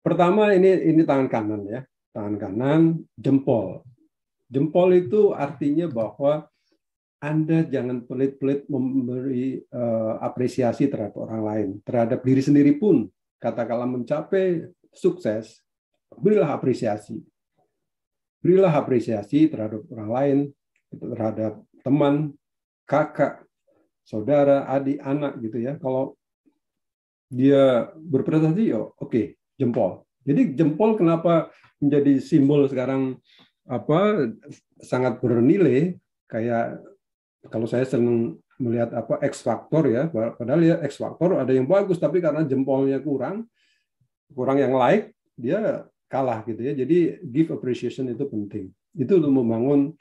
Pertama ini tangan kanan ya, tangan kanan, jempol. Jempol itu artinya bahwa Anda jangan pelit-pelit memberi apresiasi terhadap orang lain, terhadap diri sendiri pun. Katakanlah mencapai sukses, berilah apresiasi. Berilah apresiasi terhadap orang lain, terhadap teman, kakak, saudara, adik, anak gitu ya. Kalau dia berprestasi, oke, jempol. Jadi jempol kenapa menjadi simbol sekarang sangat bernilai? Kayak kalau saya senang melihat X Factor ya, padahal ya X Factor ada yang bagus, tapi karena jempolnya kurang yang like, dia kalah gitu ya. Jadi give appreciation itu penting. Itu untuk membangun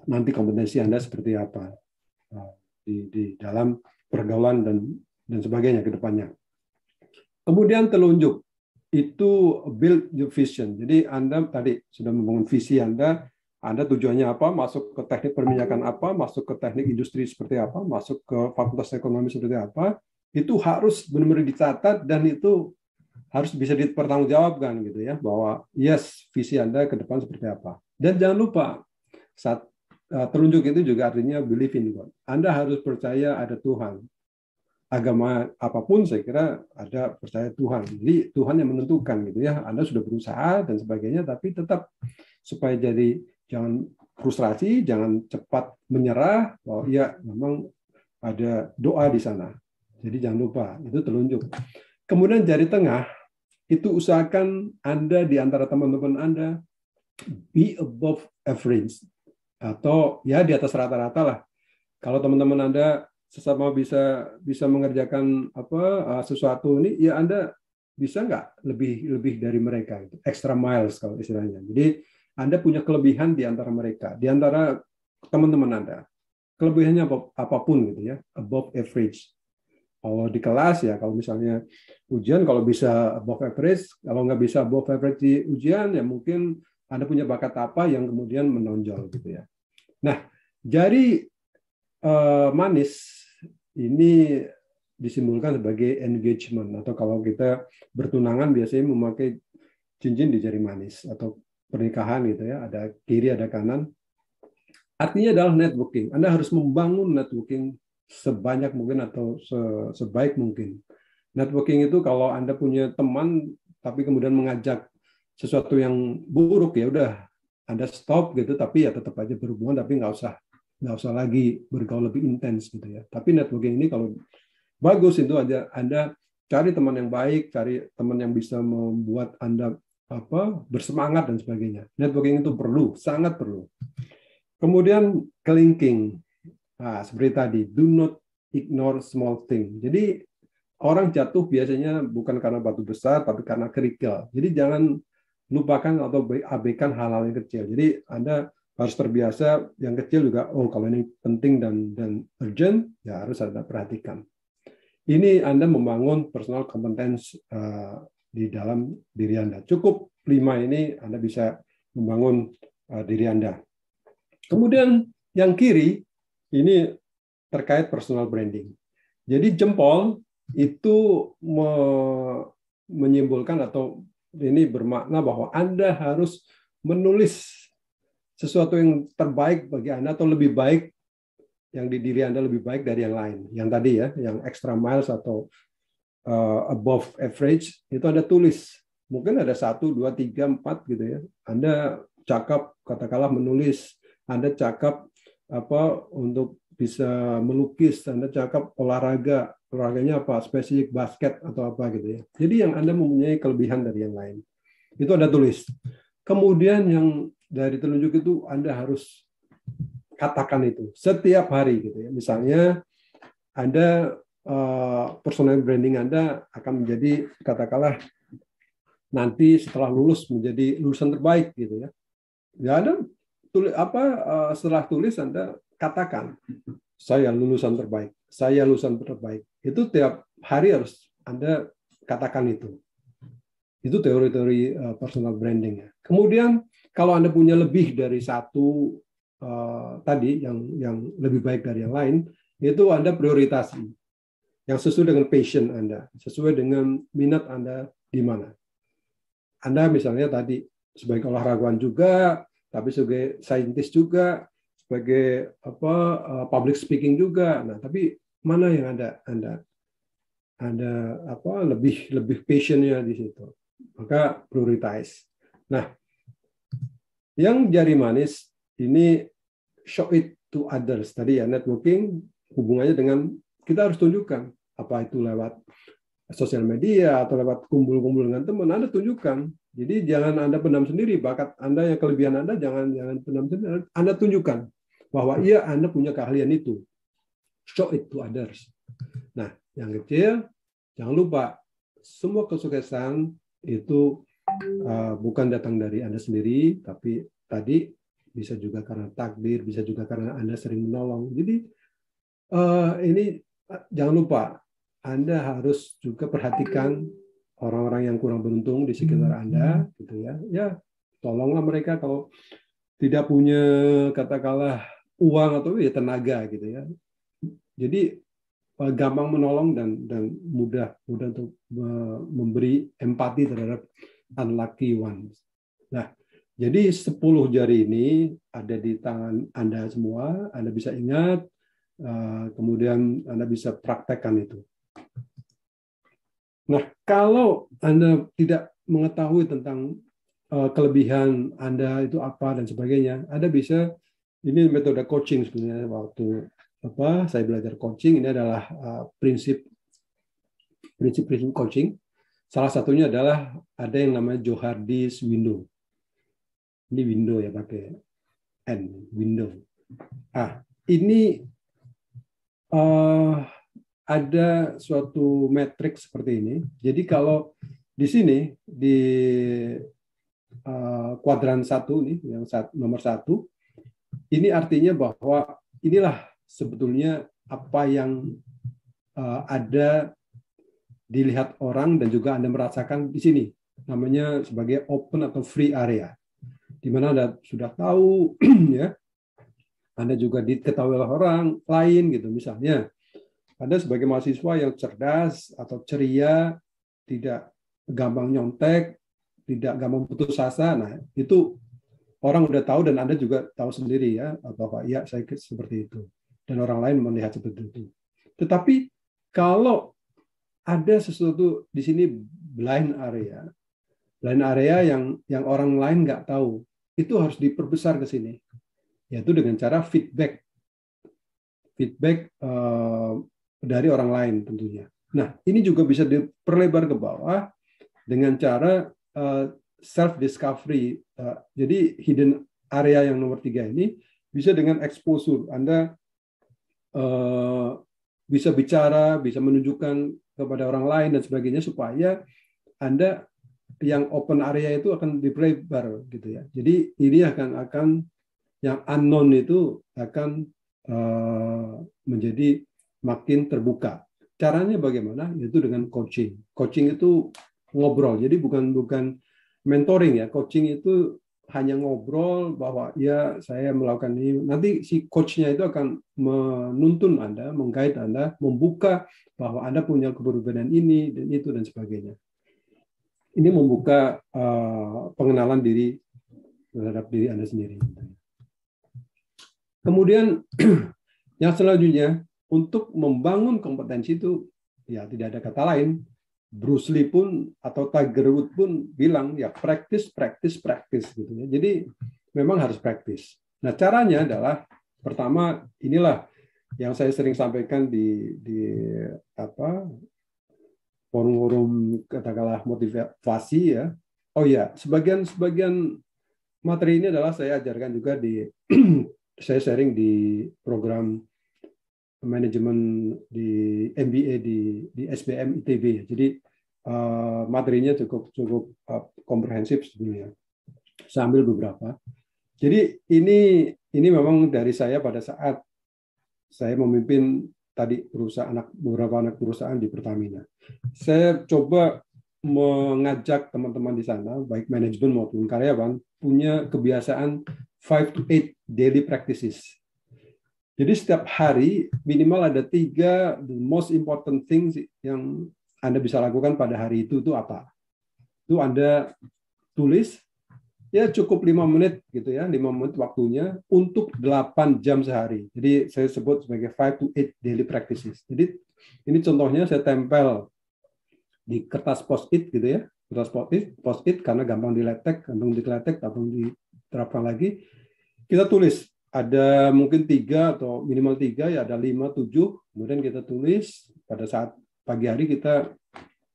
nanti kompetensi Anda seperti apa. di dalam pergaulan dan sebagainya ke depannya. Kemudian telunjuk itu build your vision. Jadi Anda tadi sudah membangun visi Anda tujuannya apa, masuk ke teknik perminyakan apa, masuk ke teknik industri seperti apa, masuk ke fakultas ekonomi seperti apa, itu harus benar-benar dicatat dan itu harus bisa dipertanggungjawabkan gitu ya, bahwa yes, visi Anda ke depan seperti apa. Dan jangan lupa, saat telunjuk itu juga artinya believe in God. Anda harus percaya ada Tuhan. Agama apapun saya kira ada percaya Tuhan. Jadi Tuhan yang menentukan gitu ya. Anda sudah berusaha dan sebagainya, tapi tetap supaya jadi jangan frustrasi, jangan cepat menyerah. Bahwa ya memang ada doa di sana. Jadi jangan lupa itu telunjuk. Kemudian jari tengah itu usahakan Anda di antara teman-teman Anda be above average atau ya di atas rata-rata lah. Kalau teman-teman Anda sesama bisa mengerjakan sesuatu ini, ya Anda bisa nggak lebih dari mereka, extra miles kalau istilahnya. Jadi Anda punya kelebihan di antara mereka, di antara teman-teman Anda. Kelebihannya apapun gitu ya, above average. Kalau di kelas ya, kalau misalnya ujian, kalau bisa above average, kalau nggak bisa above average di ujian, ya mungkin Anda punya bakat apa yang kemudian menonjol gitu ya. Nah, jari manis ini disimbolkan sebagai engagement, atau kalau kita bertunangan biasanya memakai cincin di jari manis, atau pernikahan gitu ya, ada kiri ada kanan. Artinya adalah networking. Anda harus membangun networking sebanyak mungkin atau sebaik mungkin. Networking itu kalau Anda punya teman tapi kemudian mengajak sesuatu yang buruk, ya udah Anda stop gitu, tapi ya tetap aja berhubungan, tapi nggak usah lagi bergaul lebih intens gitu ya. Tapi networking ini kalau bagus itu aja, Anda cari teman yang baik, cari teman yang bisa membuat Anda bersemangat dan sebagainya. Networking itu perlu, sangat perlu. Kemudian kelingking. Nah, seperti tadi, do not ignore small thing. Jadi orang jatuh biasanya bukan karena batu besar, tapi karena kerikil. Jadi jangan lupakan atau abaikan hal-hal yang kecil. Jadi Anda harus terbiasa yang kecil juga. Oh, kalau ini penting dan urgent, ya harus Anda perhatikan. Ini Anda membangun personal competence di dalam diri Anda. Cukup 5 ini Anda bisa membangun diri Anda. Kemudian yang kiri ini terkait personal branding. Jadi jempol itu menyimbolkan atau ini bermakna bahwa Anda harus menulis sesuatu yang terbaik bagi Anda atau lebih baik, yang di diri Anda lebih baik dari yang lain. Yang tadi ya, yang extra miles atau above average, itu Anda tulis. Mungkin ada 1, 2, 3, 4 gitu ya. Anda cakap, katakanlah menulis, Anda cakap untuk bisa melukis, Anda cakap olahraganya apa, spesifik basket atau apa gitu ya. Jadi yang Anda mempunyai kelebihan dari yang lain, itu Anda tulis. Kemudian yang dari telunjuk itu Anda harus katakan itu setiap hari gitu ya. Misalnya Anda personal branding Anda akan menjadi, katakanlah nanti setelah lulus menjadi lulusan terbaik gitu ya. Ya Anda setelah tulis Anda katakan, saya lulusan terbaik, saya lulusan terbaik. Itu tiap hari harus Anda katakan itu. Itu teori-teori personal branding. Kemudian kalau Anda punya lebih dari satu tadi yang lebih baik dari yang lain, itu Anda prioritasi yang sesuai dengan passion Anda, sesuai dengan minat Anda di mana. Anda misalnya tadi sebagai olahragawan juga, tapi sebagai saintis juga, sebagai public speaking juga. Nah, tapi mana yang Anda lebih passionnya di situ? Maka prioritize. Nah, yang jari manis ini show it to others. Tadi ya, networking hubungannya dengan kita harus tunjukkan, apa itu lewat sosial media atau lewat kumpul-kumpul dengan teman, Anda tunjukkan. Jadi jangan Anda pendam sendiri, bakat Anda yang kelebihan Anda jangan pendam sendiri. Anda tunjukkan bahwa iya Anda punya keahlian itu. Show it to others. Nah, yang kecil jangan lupa semua kesuksesan itu bukan datang dari Anda sendiri, tapi tadi bisa juga karena takdir, bisa juga karena Anda sering menolong. Jadi Ini jangan lupa, Anda harus juga perhatikan orang-orang yang kurang beruntung di sekitar Anda, gitu ya. Ya, tolonglah mereka kalau tidak punya katakanlah uang atau ya tenaga, gitu ya. Jadi gampang menolong dan mudah untuk memberi empati terhadap unlucky ones. Nah, jadi 10 jari ini ada di tangan Anda semua. Anda bisa ingat, kemudian Anda bisa praktekkan itu. Nah, kalau Anda tidak mengetahui tentang kelebihan Anda itu apa dan sebagainya, Anda bisa, ini metode coaching sebenarnya. Waktu saya belajar coaching, ini adalah prinsip coaching. Salah satunya adalah ada yang namanya Johardis window. Ini window ya, pakai N, window. Ini ada suatu matriks seperti ini. Jadi kalau di sini di kuadran 1 nih, yang nomor 1, ini artinya bahwa inilah sebetulnya apa yang ada dilihat orang dan juga Anda merasakan di sini. Namanya sebagai open atau free area. Di mana Anda sudah tahu ya. Anda juga diketahui oleh orang lain gitu. Misalnya Anda sebagai mahasiswa yang cerdas atau ceria, tidak gampang nyontek, tidak gampang putus asa. Nah, itu orang udah tahu dan Anda juga tahu sendiri ya, bahwa ya saya seperti itu. Dan orang lain melihat seperti itu. Tetapi kalau ada sesuatu di sini blind area yang orang lain nggak tahu, itu harus diperbesar ke sini, yaitu dengan cara feedback dari orang lain tentunya. Nah, ini juga bisa diperlebar ke bawah dengan cara self discovery. Jadi hidden area yang nomor 3 ini bisa dengan exposure. Anda bisa bicara, bisa menunjukkan kepada orang lain dan sebagainya, supaya Anda yang open area itu akan diperlebar gitu ya. Jadi ini akan yang unknown itu akan menjadi makin terbuka. Caranya bagaimana? Yaitu dengan coaching. Coaching itu ngobrol. Jadi bukan mentoring ya. Coaching itu hanya ngobrol bahwa ya saya melakukan ini. Nanti si coachnya itu akan menuntun Anda, menggait Anda, membuka bahwa Anda punya kepribadian ini dan itu dan sebagainya. Ini membuka pengenalan diri terhadap diri Anda sendiri. Kemudian yang selanjutnya, untuk membangun kompetensi itu ya tidak ada kata lain. Bruce Lee pun atau Tiger Woods pun bilang ya practice gitu ya. Jadi memang harus practice. Nah, caranya adalah pertama, inilah yang saya sering sampaikan di forum katakanlah motivasi ya. Oh ya, sebagian materi ini adalah saya ajarkan juga di saya sharing di program manajemen di MBA di SBM ITB. Jadi materinya cukup komprehensif sebenarnya. Saya ambil beberapa. Jadi ini memang dari saya pada saat saya memimpin tadi beberapa anak perusahaan di Pertamina. Saya coba mengajak teman-teman di sana, baik manajemen maupun karyawan, punya kebiasaan 5 to 8 daily practices. Jadi setiap hari minimal ada 3 the most important things yang Anda bisa lakukan pada hari itu apa? Itu Anda tulis, ya cukup 5 menit gitu ya, 5 menit waktunya untuk 8 jam sehari. Jadi saya sebut sebagai 5 to 8 daily practices. Jadi ini contohnya saya tempel di kertas post-it gitu ya, kertas post-it karena gampang diletek, gampang diterapkan lagi. Kita tulis. Ada mungkin 3 atau minimal 3, ya ada 5, 7, kemudian kita tulis pada saat pagi hari kita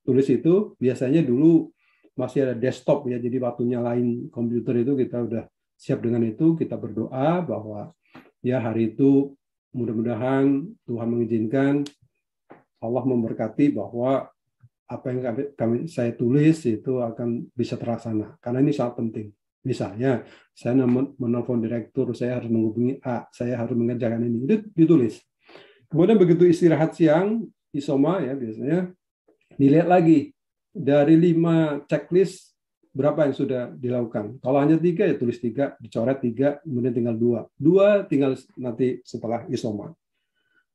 tulis itu. Biasanya dulu masih ada desktop ya, jadi waktu nyalain komputer itu kita udah siap dengan itu, kita berdoa bahwa ya hari itu mudah-mudahan Tuhan mengizinkan, Allah memberkati bahwa apa yang saya tulis itu akan bisa terlaksana, karena ini sangat penting. Misalnya, saya menelpon direktur, saya harus menghubungi A, saya harus mengerjakan ini. Itu ditulis. Kemudian begitu istirahat siang, isoma ya biasanya, dilihat lagi dari 5 checklist berapa yang sudah dilakukan. Kalau hanya 3 ya tulis 3, dicoret 3, kemudian tinggal 2. 2 tinggal nanti setelah isoma.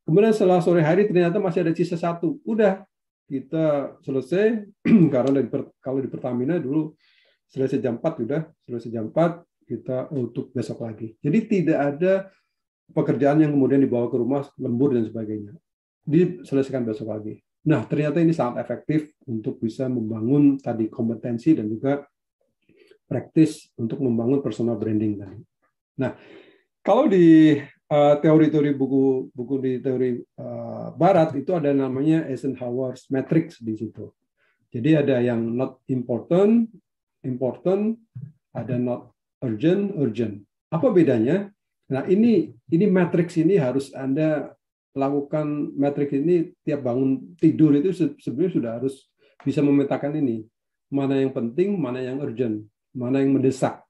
Kemudian setelah sore hari ternyata masih ada sisa 1. Udah, kita selesai, karena kalau di Pertamina dulu selesai jam 4, udah selesai jam 4, kita untuk besok lagi. Jadi tidak ada pekerjaan yang kemudian dibawa ke rumah, lembur dan sebagainya. Diselesaikan besok lagi. Nah, ternyata ini sangat efektif untuk bisa membangun tadi kompetensi dan juga praktis untuk membangun personal branding tadi. Nah, kalau di teori-teori buku di teori Barat itu ada namanya Eisenhower's Matrix di situ. Jadi ada yang not important, ada not urgent, urgent. Apa bedanya? Nah, ini matriks ini harus Anda lakukan. Matriks ini tiap bangun tidur itu sebenarnya sudah harus bisa memetakan ini. Mana yang penting, mana yang urgent, mana yang mendesak.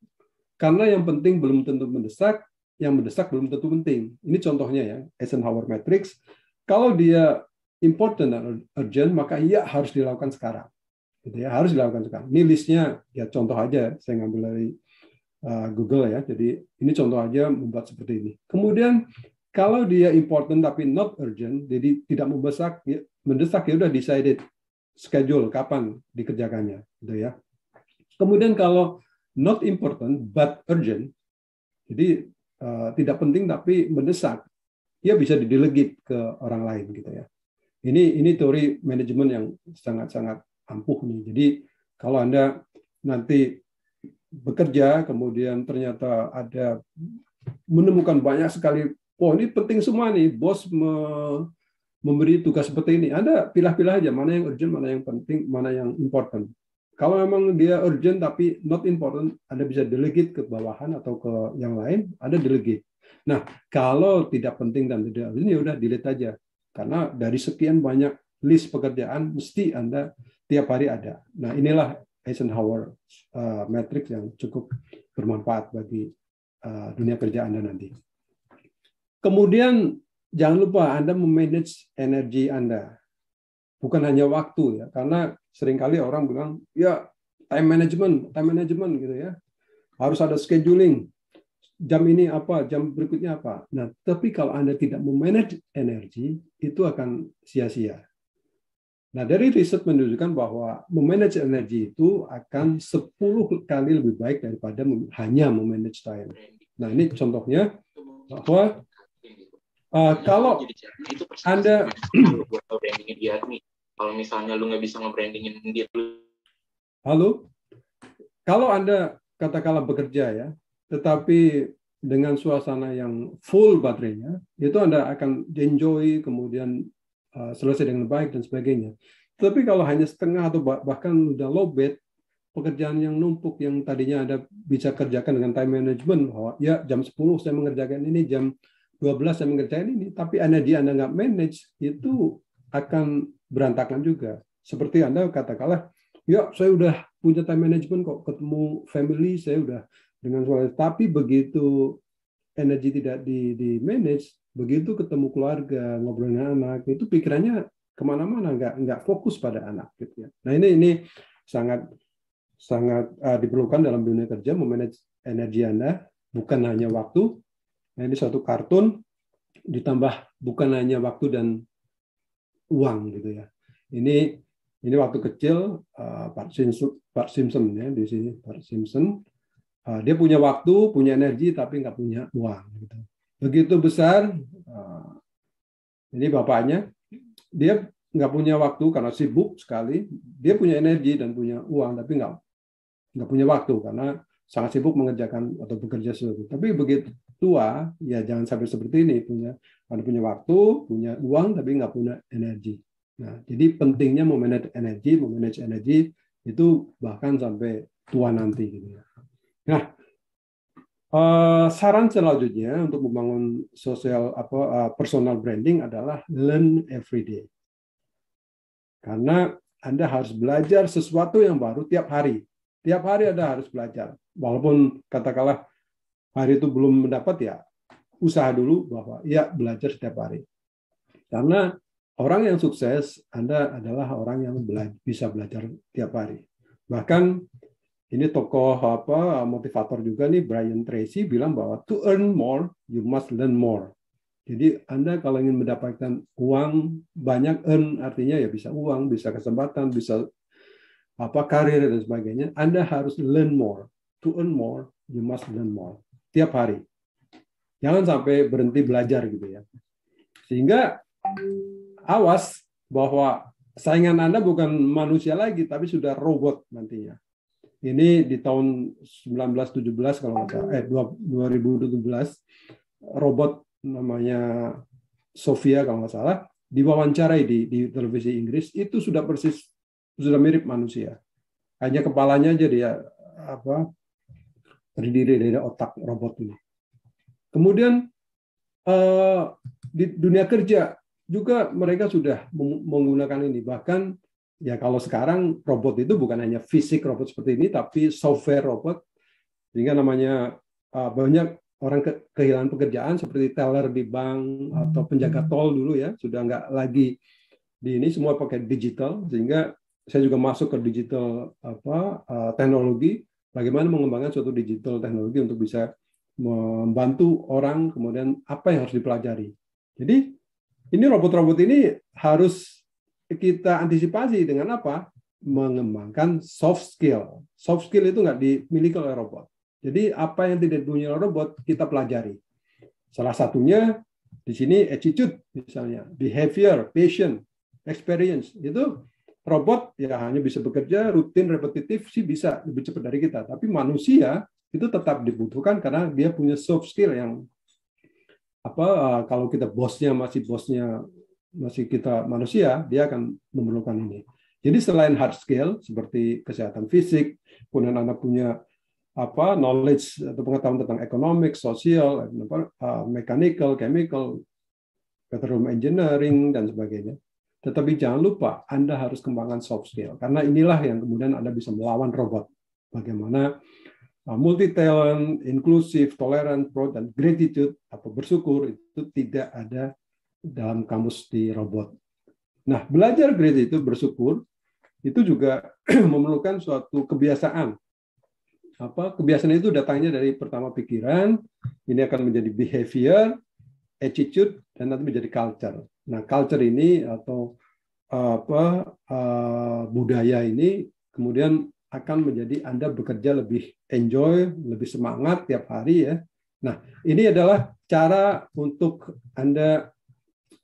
Karena yang penting belum tentu mendesak, yang mendesak belum tentu penting. Ini contohnya ya, Eisenhower Matrix. Kalau dia important dan urgent, maka ia harus dilakukan sekarang. Gitu ya, harus dilakukan sekarang. Ini listnya, ya contoh aja, saya ngambil dari Google ya. Jadi ini contoh aja membuat seperti ini. Kemudian kalau dia important tapi not urgent, jadi tidak mendesak ya udah decided schedule kapan dikerjakannya, gitu ya. Kemudian kalau not important but urgent, jadi tidak penting tapi mendesak, ya bisa didelegate ke orang lain, gitu ya. Ini teori manajemen yang sangat-sangat ampuh nih. Jadi kalau Anda nanti bekerja, kemudian ternyata ada menemukan banyak sekali, ini penting semua nih, bos memberi tugas seperti ini. Anda pilah-pilah aja mana yang urgent, mana yang penting, mana yang important. Kalau memang dia urgent tapi not important, Anda bisa delegate ke bawahan atau ke yang lain, Anda delegate. Nah, kalau tidak penting dan tidak urgent, ya udah delete aja. Karena dari sekian banyak list pekerjaan, mesti Anda tiap hari ada. Nah, inilah Eisenhower Matrix yang cukup bermanfaat bagi dunia kerja Anda nanti. Kemudian jangan lupa Anda memanage energi Anda. Bukan hanya waktu ya, karena seringkali orang bilang, ya time management gitu ya. Harus ada scheduling. Jam ini apa, jam berikutnya apa. Nah, tapi kalau Anda tidak memanage energi, itu akan sia-sia. Nah, dari riset menunjukkan bahwa memanage energi itu akan 10 kali lebih baik daripada hanya memanage time. Nah, ini contohnya bahwa kalau Anda kalau misalnya lu nggak bisa nge-brandingin dia dulu. Halo? Kalau Anda katakanlah bekerja ya, tetapi dengan suasana yang full baterainya, itu Anda akan enjoy, kemudian selesai dengan baik dan sebagainya. Tapi kalau hanya setengah atau bahkan udah low bed, pekerjaan yang numpuk yang tadinya Anda bisa kerjakan dengan time management, bahwa ya jam 10 saya mengerjakan ini, jam 12 saya mengerjakan ini, tapi energi Anda nggak manage, itu akan berantakan juga. Seperti Anda katakanlah, ya saya udah punya time management kok, ketemu family, saya udah dengan suara, tapi begitu energi tidak di manage, begitu ketemu keluarga, ngobrol dengan anak, itu pikirannya kemana-mana, nggak fokus pada anak, gitu ya. Nah ini sangat diperlukan dalam dunia kerja, memanage energi Anda, bukan hanya waktu. Nah, ini suatu kartun, ditambah bukan hanya waktu dan uang, gitu ya. Ini waktu kecil, Bart Simpson ya, di sini Bart Simpson. Dia punya waktu, punya energi, tapi nggak punya uang. Gitu. Begitu besar, ini bapaknya, dia nggak punya waktu karena sibuk sekali. Dia punya energi dan punya uang, tapi nggak punya waktu karena sangat sibuk mengerjakan atau bekerja sesuatu. Tapi begitu tua, ya jangan sampai seperti ini. Punya waktu, punya uang, tapi nggak punya energi. Nah, jadi pentingnya memanage energi itu bahkan sampai tua nanti. Gitu ya. Nah, saran selanjutnya untuk membangun personal branding adalah learn every day. Karena Anda harus belajar sesuatu yang baru tiap hari. Tiap hari Anda harus belajar. Walaupun katakanlah hari itu belum mendapat, ya usaha dulu bahwa ya belajar setiap hari. Karena orang yang sukses, Anda adalah orang yang bisa belajar tiap hari. Bahkan ini tokoh motivator juga nih, Brian Tracy bilang bahwa to earn more, you must learn more. Jadi Anda kalau ingin mendapatkan uang banyak, earn artinya ya bisa uang, bisa kesempatan, bisa karir dan sebagainya. Anda harus learn more. To earn more, you must learn more. Tiap hari. Jangan sampai berhenti belajar gitu ya. Sehingga awas bahwa saingan Anda bukan manusia lagi, tapi sudah robot nantinya. Ini di tahun 1917 kalau nggak salah, 2017, robot namanya Sofia kalau nggak salah diwawancarai di televisi Inggris, itu sudah mirip manusia. Hanya kepalanya aja dia terdiri dari otak robot ini. Kemudian di dunia kerja juga mereka sudah menggunakan ini. Bahkan ya kalau sekarang robot itu bukan hanya fisik robot seperti ini, tapi software robot, sehingga namanya banyak orang kehilangan pekerjaan seperti teller di bank atau penjaga tol dulu ya, sudah nggak lagi di ini, semua pakai digital. Sehingga saya juga masuk ke digital teknologi, bagaimana mengembangkan suatu digital teknologi untuk bisa membantu orang, kemudian apa yang harus dipelajari. Jadi ini robot-robot ini harus kita antisipasi dengan apa? Mengembangkan soft skill. Soft skill itu nggak dimiliki oleh robot. Jadi apa yang tidak dimiliki oleh robot kita pelajari. Salah satunya di sini attitude misalnya, behavior, passion, experience. Itu robot ya hanya bisa bekerja rutin, repetitif sih bisa lebih cepat dari kita. Tapi manusia itu tetap dibutuhkan karena dia punya soft skill yang kalau kita bosnya masih kita manusia, dia akan memerlukan ini. Jadi selain hard skill seperti kesehatan fisik, kemudian Anda punya knowledge atau pengetahuan tentang ekonomi, sosial, mechanical, chemical, petroleum engineering dan sebagainya. Tetapi jangan lupa Anda harus kembangkan soft skill karena inilah yang kemudian Anda bisa melawan robot. Bagaimana multi talent, inklusif, toleran, pro dan gratitude atau bersyukur itu tidak ada dalam kamus di robot. Nah, belajar gratitude, bersyukur itu juga memerlukan suatu kebiasaan. Kebiasaan itu datangnya dari pertama pikiran, ini akan menjadi behavior, attitude, dan nanti menjadi culture. Nah, culture ini atau budaya ini kemudian akan menjadi Anda bekerja lebih enjoy, lebih semangat tiap hari ya. Nah, ini adalah cara untuk Anda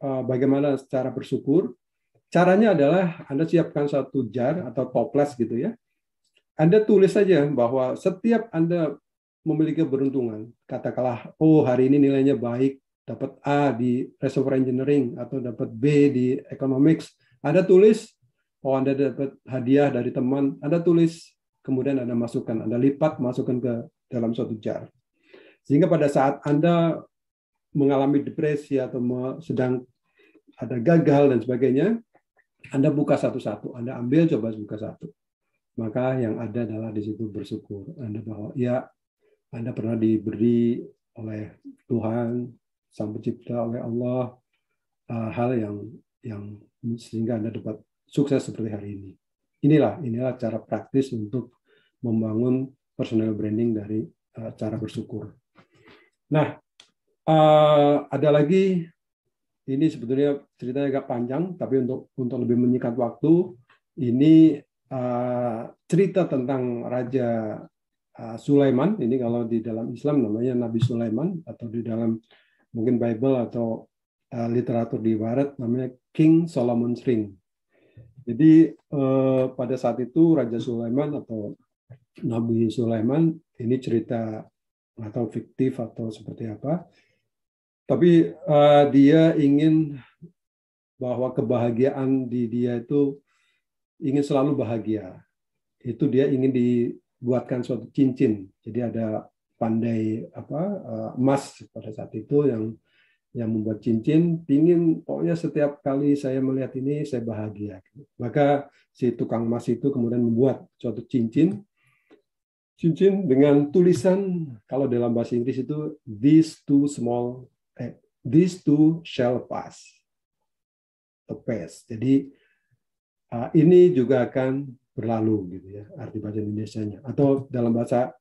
bagaimana cara bersyukur. Caranya adalah Anda siapkan satu jar atau toples gitu ya. Anda tulis saja bahwa setiap Anda memiliki keberuntungan, katakanlah, oh hari ini nilainya baik, dapat A di reservoir engineering atau dapat B di economics, Anda tulis. Oh, Anda dapat hadiah dari teman, Anda tulis, kemudian Anda masukkan, Anda lipat, masukkan ke dalam suatu jar. Sehingga pada saat Anda mengalami depresi atau sedang ada gagal dan sebagainya, Anda buka satu-satu, Anda ambil, coba buka satu. Maka yang ada adalah di situ bersyukur. Anda bahwa ya, Anda pernah diberi oleh Tuhan, Sang Pencipta, oleh Allah, hal yang sehingga Anda dapat sukses seperti hari ini. Inilah cara praktis untuk membangun personal branding dari cara bersyukur. Nah, ada lagi, ini sebetulnya ceritanya agak panjang, tapi untuk lebih menyingkat waktu, ini cerita tentang Raja Sulaiman. Ini kalau di dalam Islam namanya Nabi Sulaiman, atau di dalam mungkin Bible atau literatur di Barat namanya King Solomon's Ring. Jadi pada saat itu Raja Sulaiman atau Nabi Sulaiman, ini cerita atau fiktif atau seperti apa, tapi dia ingin bahwa kebahagiaan di dia itu ingin selalu bahagia. Itu dia ingin dibuatkan suatu cincin. Jadi ada pandai emas pada saat itu yang membuat cincin, pingin pokoknya setiap kali saya melihat ini saya bahagia. Maka si tukang emas itu kemudian membuat suatu cincin dengan tulisan, kalau dalam bahasa Inggris itu these two shall pass. atau past. Jadi ini juga akan berlalu gitu ya, arti bahasa Indonesianya. Atau dalam bahasa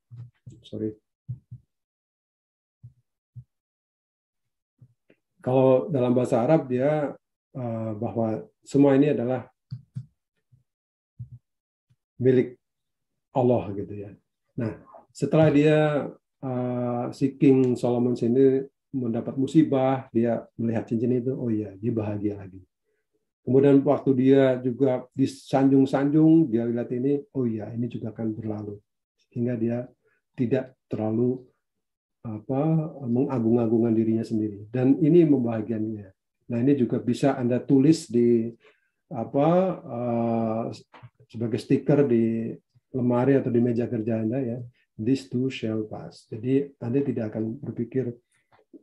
kalau dalam bahasa Arab dia bahwa semua ini adalah milik Allah gitu ya. Nah, setelah dia si King Solomon ini mendapat musibah, dia melihat cincin itu, oh iya, dia bahagia lagi. Kemudian waktu dia juga disanjung-sanjung, dia lihat ini, oh iya, ini juga akan berlalu. Sehingga dia tidak terlalu mengagung-agungkan dirinya sendiri. Dan ini membahagiainya. Nah, ini juga bisa Anda tulis di sebagai stiker di lemari atau di meja kerja Anda ya. This too shall pass. Jadi Anda tidak akan berpikir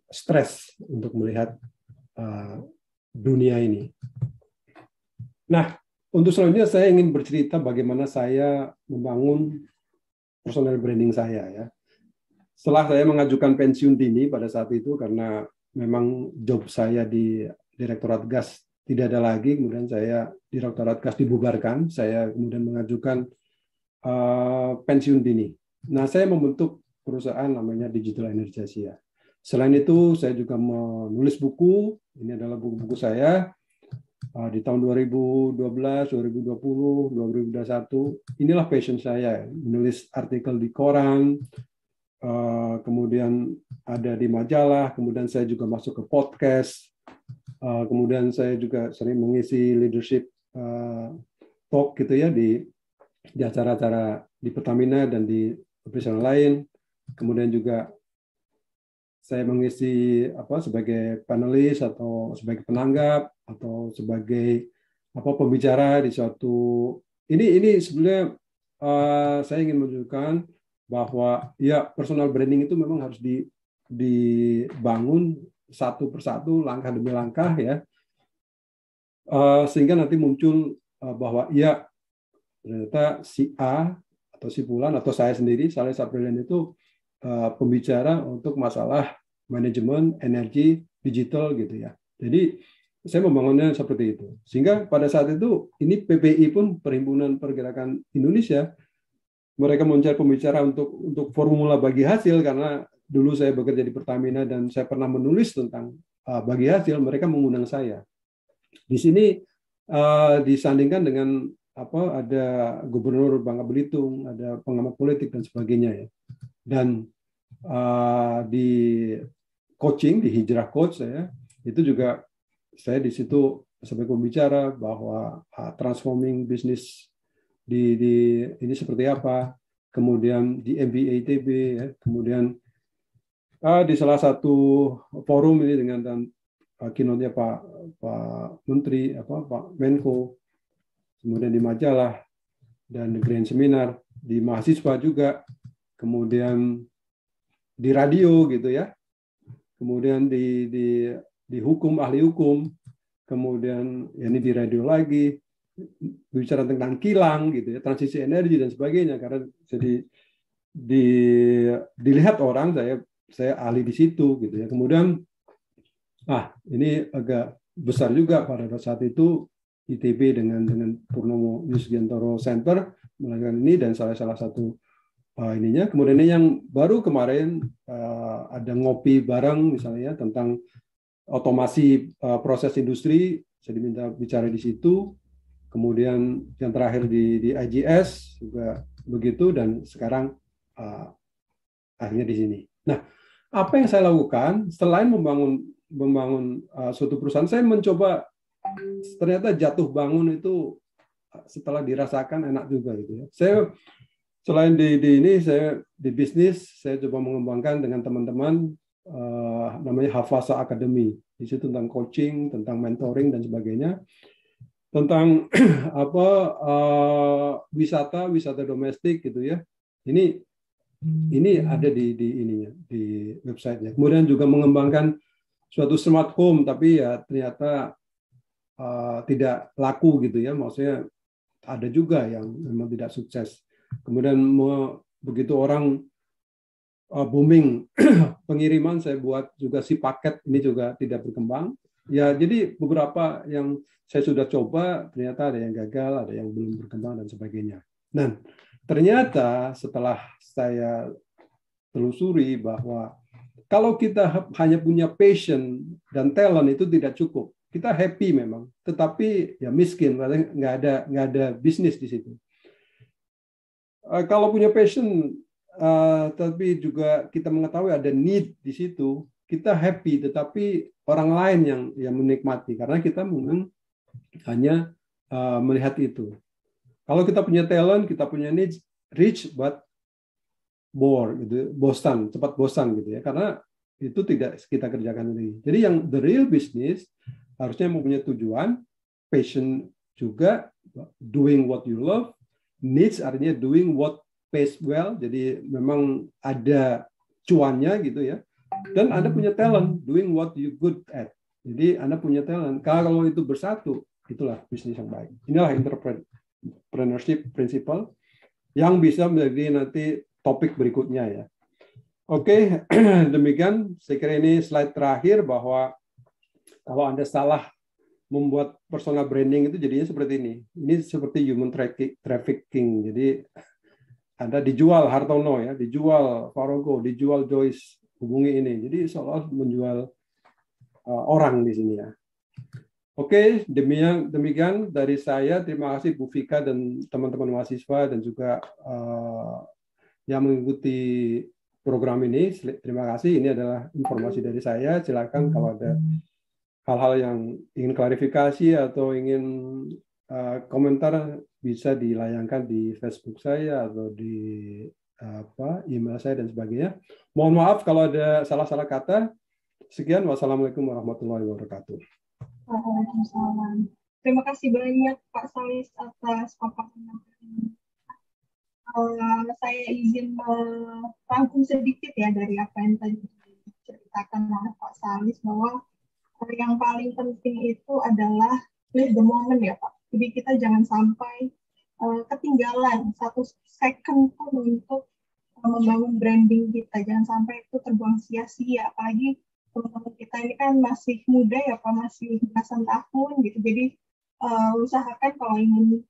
stres untuk melihat dunia ini. Nah, untuk selanjutnya saya ingin bercerita bagaimana saya membangun personal branding saya ya. Setelah saya mengajukan pensiun dini pada saat itu karena memang job saya di Direktorat Gas tidak ada lagi, kemudian saya Direktorat Gas dibubarkan, saya kemudian mengajukan pensiun dini. Nah, saya membentuk perusahaan namanya Digital Energy Asia. Selain itu, saya juga menulis buku. Ini adalah buku-buku saya di tahun 2012, 2020, 2021. Inilah passion saya, menulis artikel di koran, kemudian ada di majalah, kemudian saya juga masuk ke podcast, kemudian saya juga sering mengisi leadership talk gitu ya di acara-acara di Pertamina dan di profesional lain. Kemudian juga saya mengisi sebagai panelis atau sebagai penanggap atau sebagai pembicara di suatu ini sebenarnya saya ingin menunjukkan bahwa ya personal branding itu memang harus dibangun satu persatu, langkah demi langkah ya, sehingga nanti muncul bahwa ya ternyata si A atau si Fulan atau saya sendiri, Saleh Saprilian itu pembicara untuk masalah manajemen energi digital gitu ya. Jadi saya membangunnya seperti itu. Sehingga pada saat itu ini PPI pun Perhimpunan Pergerakan Indonesia, mereka mencari pembicara untuk formula bagi hasil karena dulu saya bekerja di Pertamina dan saya pernah menulis tentang bagi hasil, mereka mengundang saya. Di sini disandingkan dengan ada Gubernur Bangka Belitung, ada pengamat politik dan sebagainya ya. Dan di coaching, di Hijrah Coach saya, itu juga saya di situ sebagai pembicara bahwa transforming business di ini seperti apa, kemudian di MBA ITB ya, kemudian di salah satu forum ini dengan keynote-nya Pak Menteri Pak Menko, kemudian di majalah dan di Grand Seminar, di mahasiswa juga, kemudian di radio gitu ya, kemudian di hukum, ahli hukum, kemudian ya ini di radio lagi, bicara tentang kilang gitu ya, transisi energi dan sebagainya, karena jadi dilihat orang saya ahli di situ gitu ya. Kemudian ini agak besar juga pada saat itu ITB dengan Purnomo Yusgiantoro Center melakukan ini, dan salah satu ininya. Kemudian ini yang baru kemarin ada ngopi bareng misalnya tentang otomasi proses industri, saya diminta bicara di situ. Kemudian yang terakhir di IGS juga begitu, dan sekarang akhirnya di sini. Nah, apa yang saya lakukan selain membangun suatu perusahaan, saya mencoba, ternyata jatuh bangun itu setelah dirasakan enak juga gitu ya. Saya selain di ini, saya di bisnis, saya coba mengembangkan dengan teman-teman namanya Hafasa Academy. Di situ tentang coaching, tentang mentoring dan sebagainya, tentang wisata domestik gitu ya. Ini ada di ininya, di websitenya. Kemudian juga mengembangkan suatu smart home, tapi ya ternyata tidak laku gitu ya. Maksudnya ada juga yang memang tidak sukses. Kemudian begitu orang booming pengiriman, saya buat juga si paket, ini juga tidak berkembang. Ya, jadi beberapa yang saya sudah coba, ternyata ada yang gagal, ada yang belum berkembang, dan sebagainya. Dan ternyata setelah saya telusuri bahwa kalau kita hanya punya passion dan talent itu tidak cukup. Kita happy memang, tetapi ya miskin, nggak ada bisnis di situ. Kalau punya passion, tapi juga kita mengetahui ada need di situ, kita happy, tetapi orang lain yang menikmati karena kita mungkin hanya melihat itu. Kalau kita punya talent, kita punya needs, rich but bore, gitu, bosan, cepat bosan gitu ya, karena itu tidak kita kerjakan lagi. Jadi yang the real business harusnya mempunyai tujuan, passion juga, doing what you love, needs artinya doing what pays well, jadi memang ada cuannya gitu ya, dan Anda punya talent, doing what you good at. Jadi Anda punya talent. Kalau itu bersatu, itulah bisnis yang baik. Inilah entrepreneurship principle yang bisa menjadi nanti topik berikutnya ya. Oke, demikian. Saya kira ini slide terakhir bahwa kalau Anda salah membuat personal branding itu jadinya seperti ini. Ini seperti human trafficking. Jadi Anda dijual Hartono ya, dijual Farogo, dijual Joyce, hubungi ini. Jadi seolah menjual orang di sini ya. Oke, demikian dari saya. Terima kasih Bu Vika dan teman-teman mahasiswa dan juga yang mengikuti program ini. Terima kasih. Ini adalah informasi dari saya. Silakan kalau ada hal-hal yang ingin klarifikasi atau ingin komentar bisa dilayangkan di Facebook saya atau di email saya dan sebagainya. Mohon maaf kalau ada salah-salah kata. Sekian. Wassalamualaikum warahmatullahi wabarakatuh. Waalaikumsalam. Terima kasih banyak Pak Salis atas paparan ini. Saya izin merangkum sedikit ya dari apa yang tadi diceritakan oleh Pak Salis, bahwa yang paling penting itu adalah live the moment ya Pak. Jadi kita jangan sampai ketinggalan satu second pun untuk membangun branding kita. Jangan sampai itu terbuang sia-sia. Apalagi teman-teman kita ini kan masih muda ya Pak, masih belasan tahun gitu. Jadi usahakan kalau ingin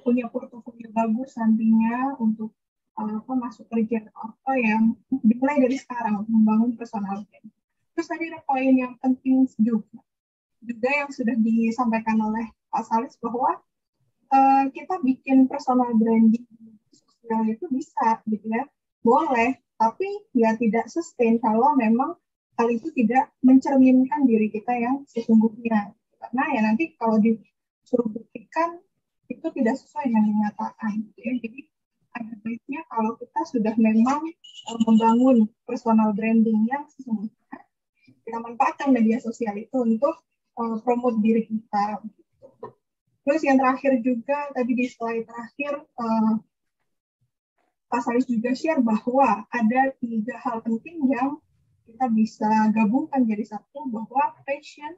punya portofolio bagus nantinya untuk masuk kerja apa yang dimulai dari sekarang, membangun personal brand. Terus tadi ada poin yang penting juga yang sudah disampaikan oleh Pak Salis, bahwa kita bikin personal branding sosial itu bisa gitu ya, boleh, tapi ya tidak sustain kalau memang hal itu tidak mencerminkan diri kita yang sesungguhnya. Karena ya nanti kalau disuruh buktikan itu tidak sesuai dengan kenyataan. Ya. Jadi ada baiknya kalau kita sudah memang membangun personal branding yang sesungguhnya, kita manfaatkan media sosial itu untuk promote diri kita. Terus yang terakhir juga, tadi di slide terakhir, Pak Salis juga share bahwa ada 3 hal penting yang kita bisa gabungkan jadi satu, bahwa passion,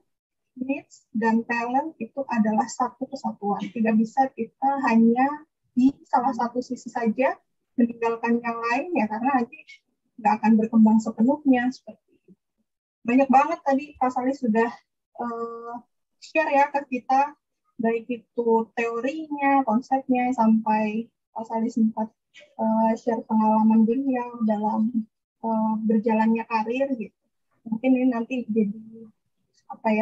needs, dan talent itu adalah satu kesatuan. Tidak bisa kita hanya di salah satu sisi saja, meninggalkan yang lain ya, karena nanti nggak akan berkembang sepenuhnya. Seperti itu. Banyak banget tadi Pak Salis sudah share ya ke kita, baik itu teorinya, konsepnya, sampai Pak Salis sempat share pengalaman beliau dalam berjalannya karir gitu. Mungkin ini nanti jadi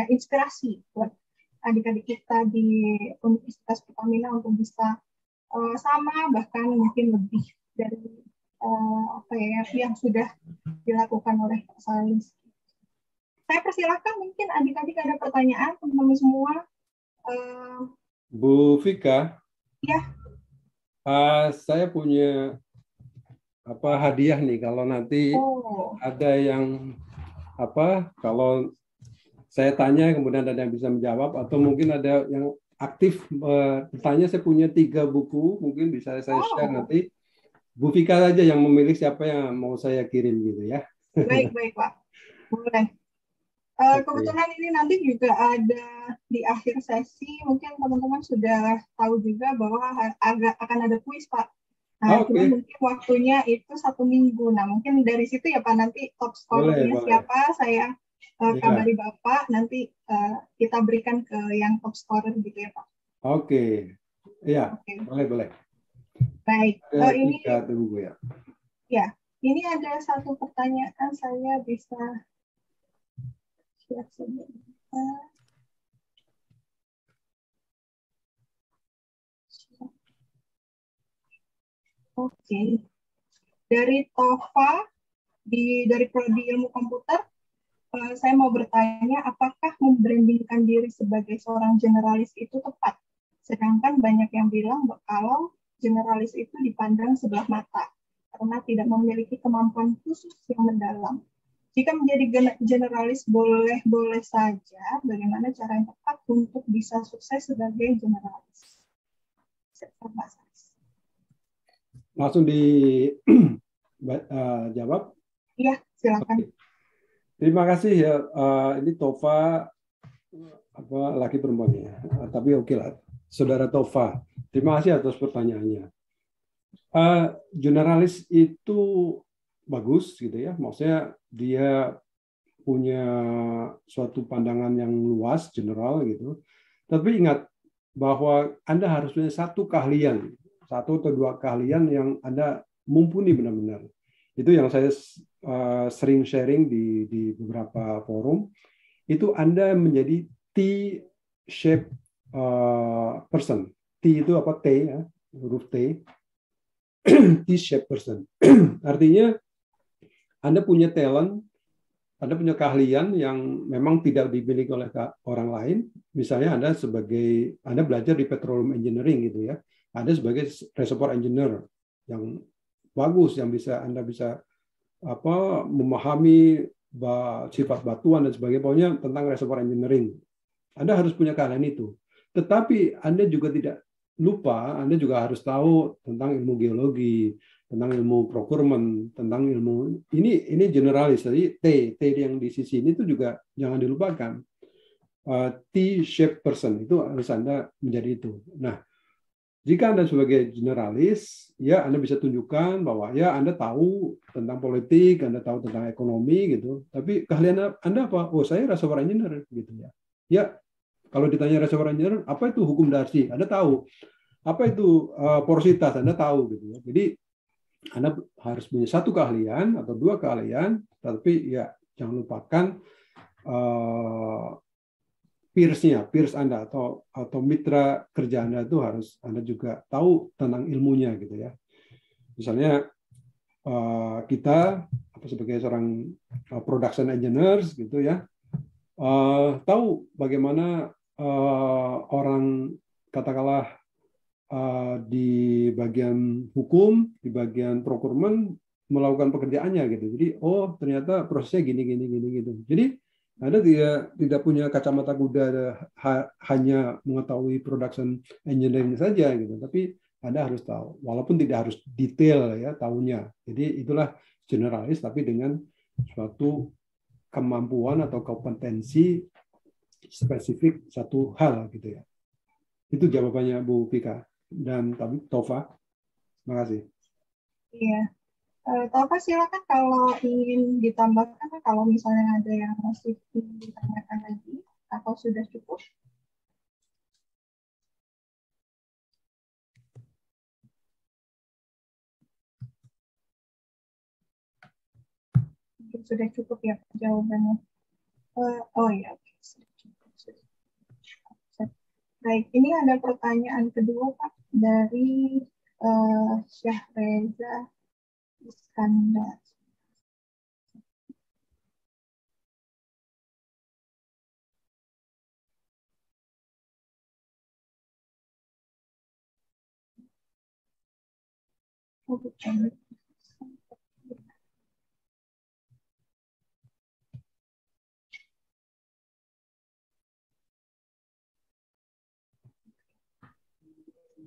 inspirasi buat adik-adik kita di Universitas Pertamina untuk bisa sama, bahkan mungkin lebih dari yang sudah dilakukan oleh Pak Salis. Saya persilakan, mungkin adik-adik ada pertanyaan, teman-teman semua. Bu Vika, ya. Saya punya hadiah nih kalau nanti ada yang kalau saya tanya kemudian ada yang bisa menjawab, atau mungkin ada yang aktif bertanya. Saya punya 3 buku, mungkin bisa saya share nanti. Bu Vika saja yang memilih siapa yang mau saya kirim gitu ya. Baik Pak, boleh. Kebetulan ini nanti juga ada di akhir sesi, mungkin teman-teman sudah tahu juga bahwa akan ada kuis Pak. Nah, mungkin waktunya itu 1 minggu. Nah, mungkin dari situ ya Pak, nanti top score-nya siapa, saya kabari Bapak, nanti kita berikan ke yang top scorer gitu ya Pak. Oke, ya, boleh. Baik, ini tunggu ya. Ya, ini ada satu pertanyaan saya bisa siap sebentar. Oke, dari Tova dari Prodi Ilmu Komputer, saya mau bertanya, apakah membrandingkan diri sebagai seorang generalis itu tepat? Sedangkan banyak yang bilang kalau generalis itu dipandang sebelah mata karena tidak memiliki kemampuan khusus yang mendalam. Jika menjadi generalis boleh-boleh saja, bagaimana cara yang tepat untuk bisa sukses sebagai generalis? Langsung dijawab? Iya, silakan. Terima kasih ya. Ini Tova, laki perempuan ya. Tapi oke lah, Saudara Tova. Terima kasih atas pertanyaannya. Generalis itu bagus gitu ya. Maksudnya dia punya suatu pandangan yang luas, general gitu. Tapi ingat bahwa Anda harus punya satu keahlian, satu atau dua keahlian yang Anda mumpuni benar-benar. Itu yang saya sering sharing di beberapa forum. Itu Anda menjadi T-shape person. T itu apa? T ya, huruf T. T-shape person. Artinya Anda punya talent, Anda punya keahlian yang memang tidak dimiliki oleh orang lain. Misalnya Anda belajar di petroleum engineering gitu ya. Anda sebagai reservoir engineer yang bagus, yang Anda bisa memahami sifat batuan dan sebagainya, pokoknya tentang reservoir engineering. Anda harus punya keahlian itu. Tetapi Anda juga tidak lupa, Anda juga harus tahu tentang ilmu geologi, tentang ilmu procurement, tentang ilmu ini generalis. Jadi T yang di sisi ini itu juga jangan dilupakan. T-shaped person itu harus Anda menjadi itu. Nah, jika Anda sebagai generalis, ya Anda bisa tunjukkan bahwa ya Anda tahu tentang politik, Anda tahu tentang ekonomi gitu. Tapi keahlian Anda apa? Oh, saya reservoir engineer gitu ya. Ya, kalau ditanya reservoir engineer, apa itu hukum Darcy? Anda tahu. Apa itu porositas? Anda tahu gitu ya. Jadi Anda harus punya satu keahlian atau dua keahlian, tapi ya jangan lupakan peers Anda atau mitra kerja Anda itu harus Anda juga tahu tentang ilmunya gitu ya. Misalnya kita sebagai seorang production engineers gitu ya, tahu bagaimana orang katakanlah di bagian hukum, di bagian procurement melakukan pekerjaannya gitu. Jadi oh ternyata prosesnya gini gitu. Jadi Anda tidak punya kacamata kuda hanya mengetahui production engineering saja gitu, tapi Anda harus tahu, walaupun tidak harus detail ya tahunya. Jadi itulah generalis, tapi dengan suatu kemampuan atau kompetensi spesifik satu hal gitu ya. Itu jawabannya Bu Pika dan Tova. Terima kasih. Iya. Tova silakan kalau ingin ditambahkan, kalau misalnya ada yang masih ditanyakan lagi atau sudah cukup. Sudah cukup ya jawabannya. Oh ya, sudah cukup. Baik, ini ada pertanyaan kedua Pak dari Syahreza Iskandar.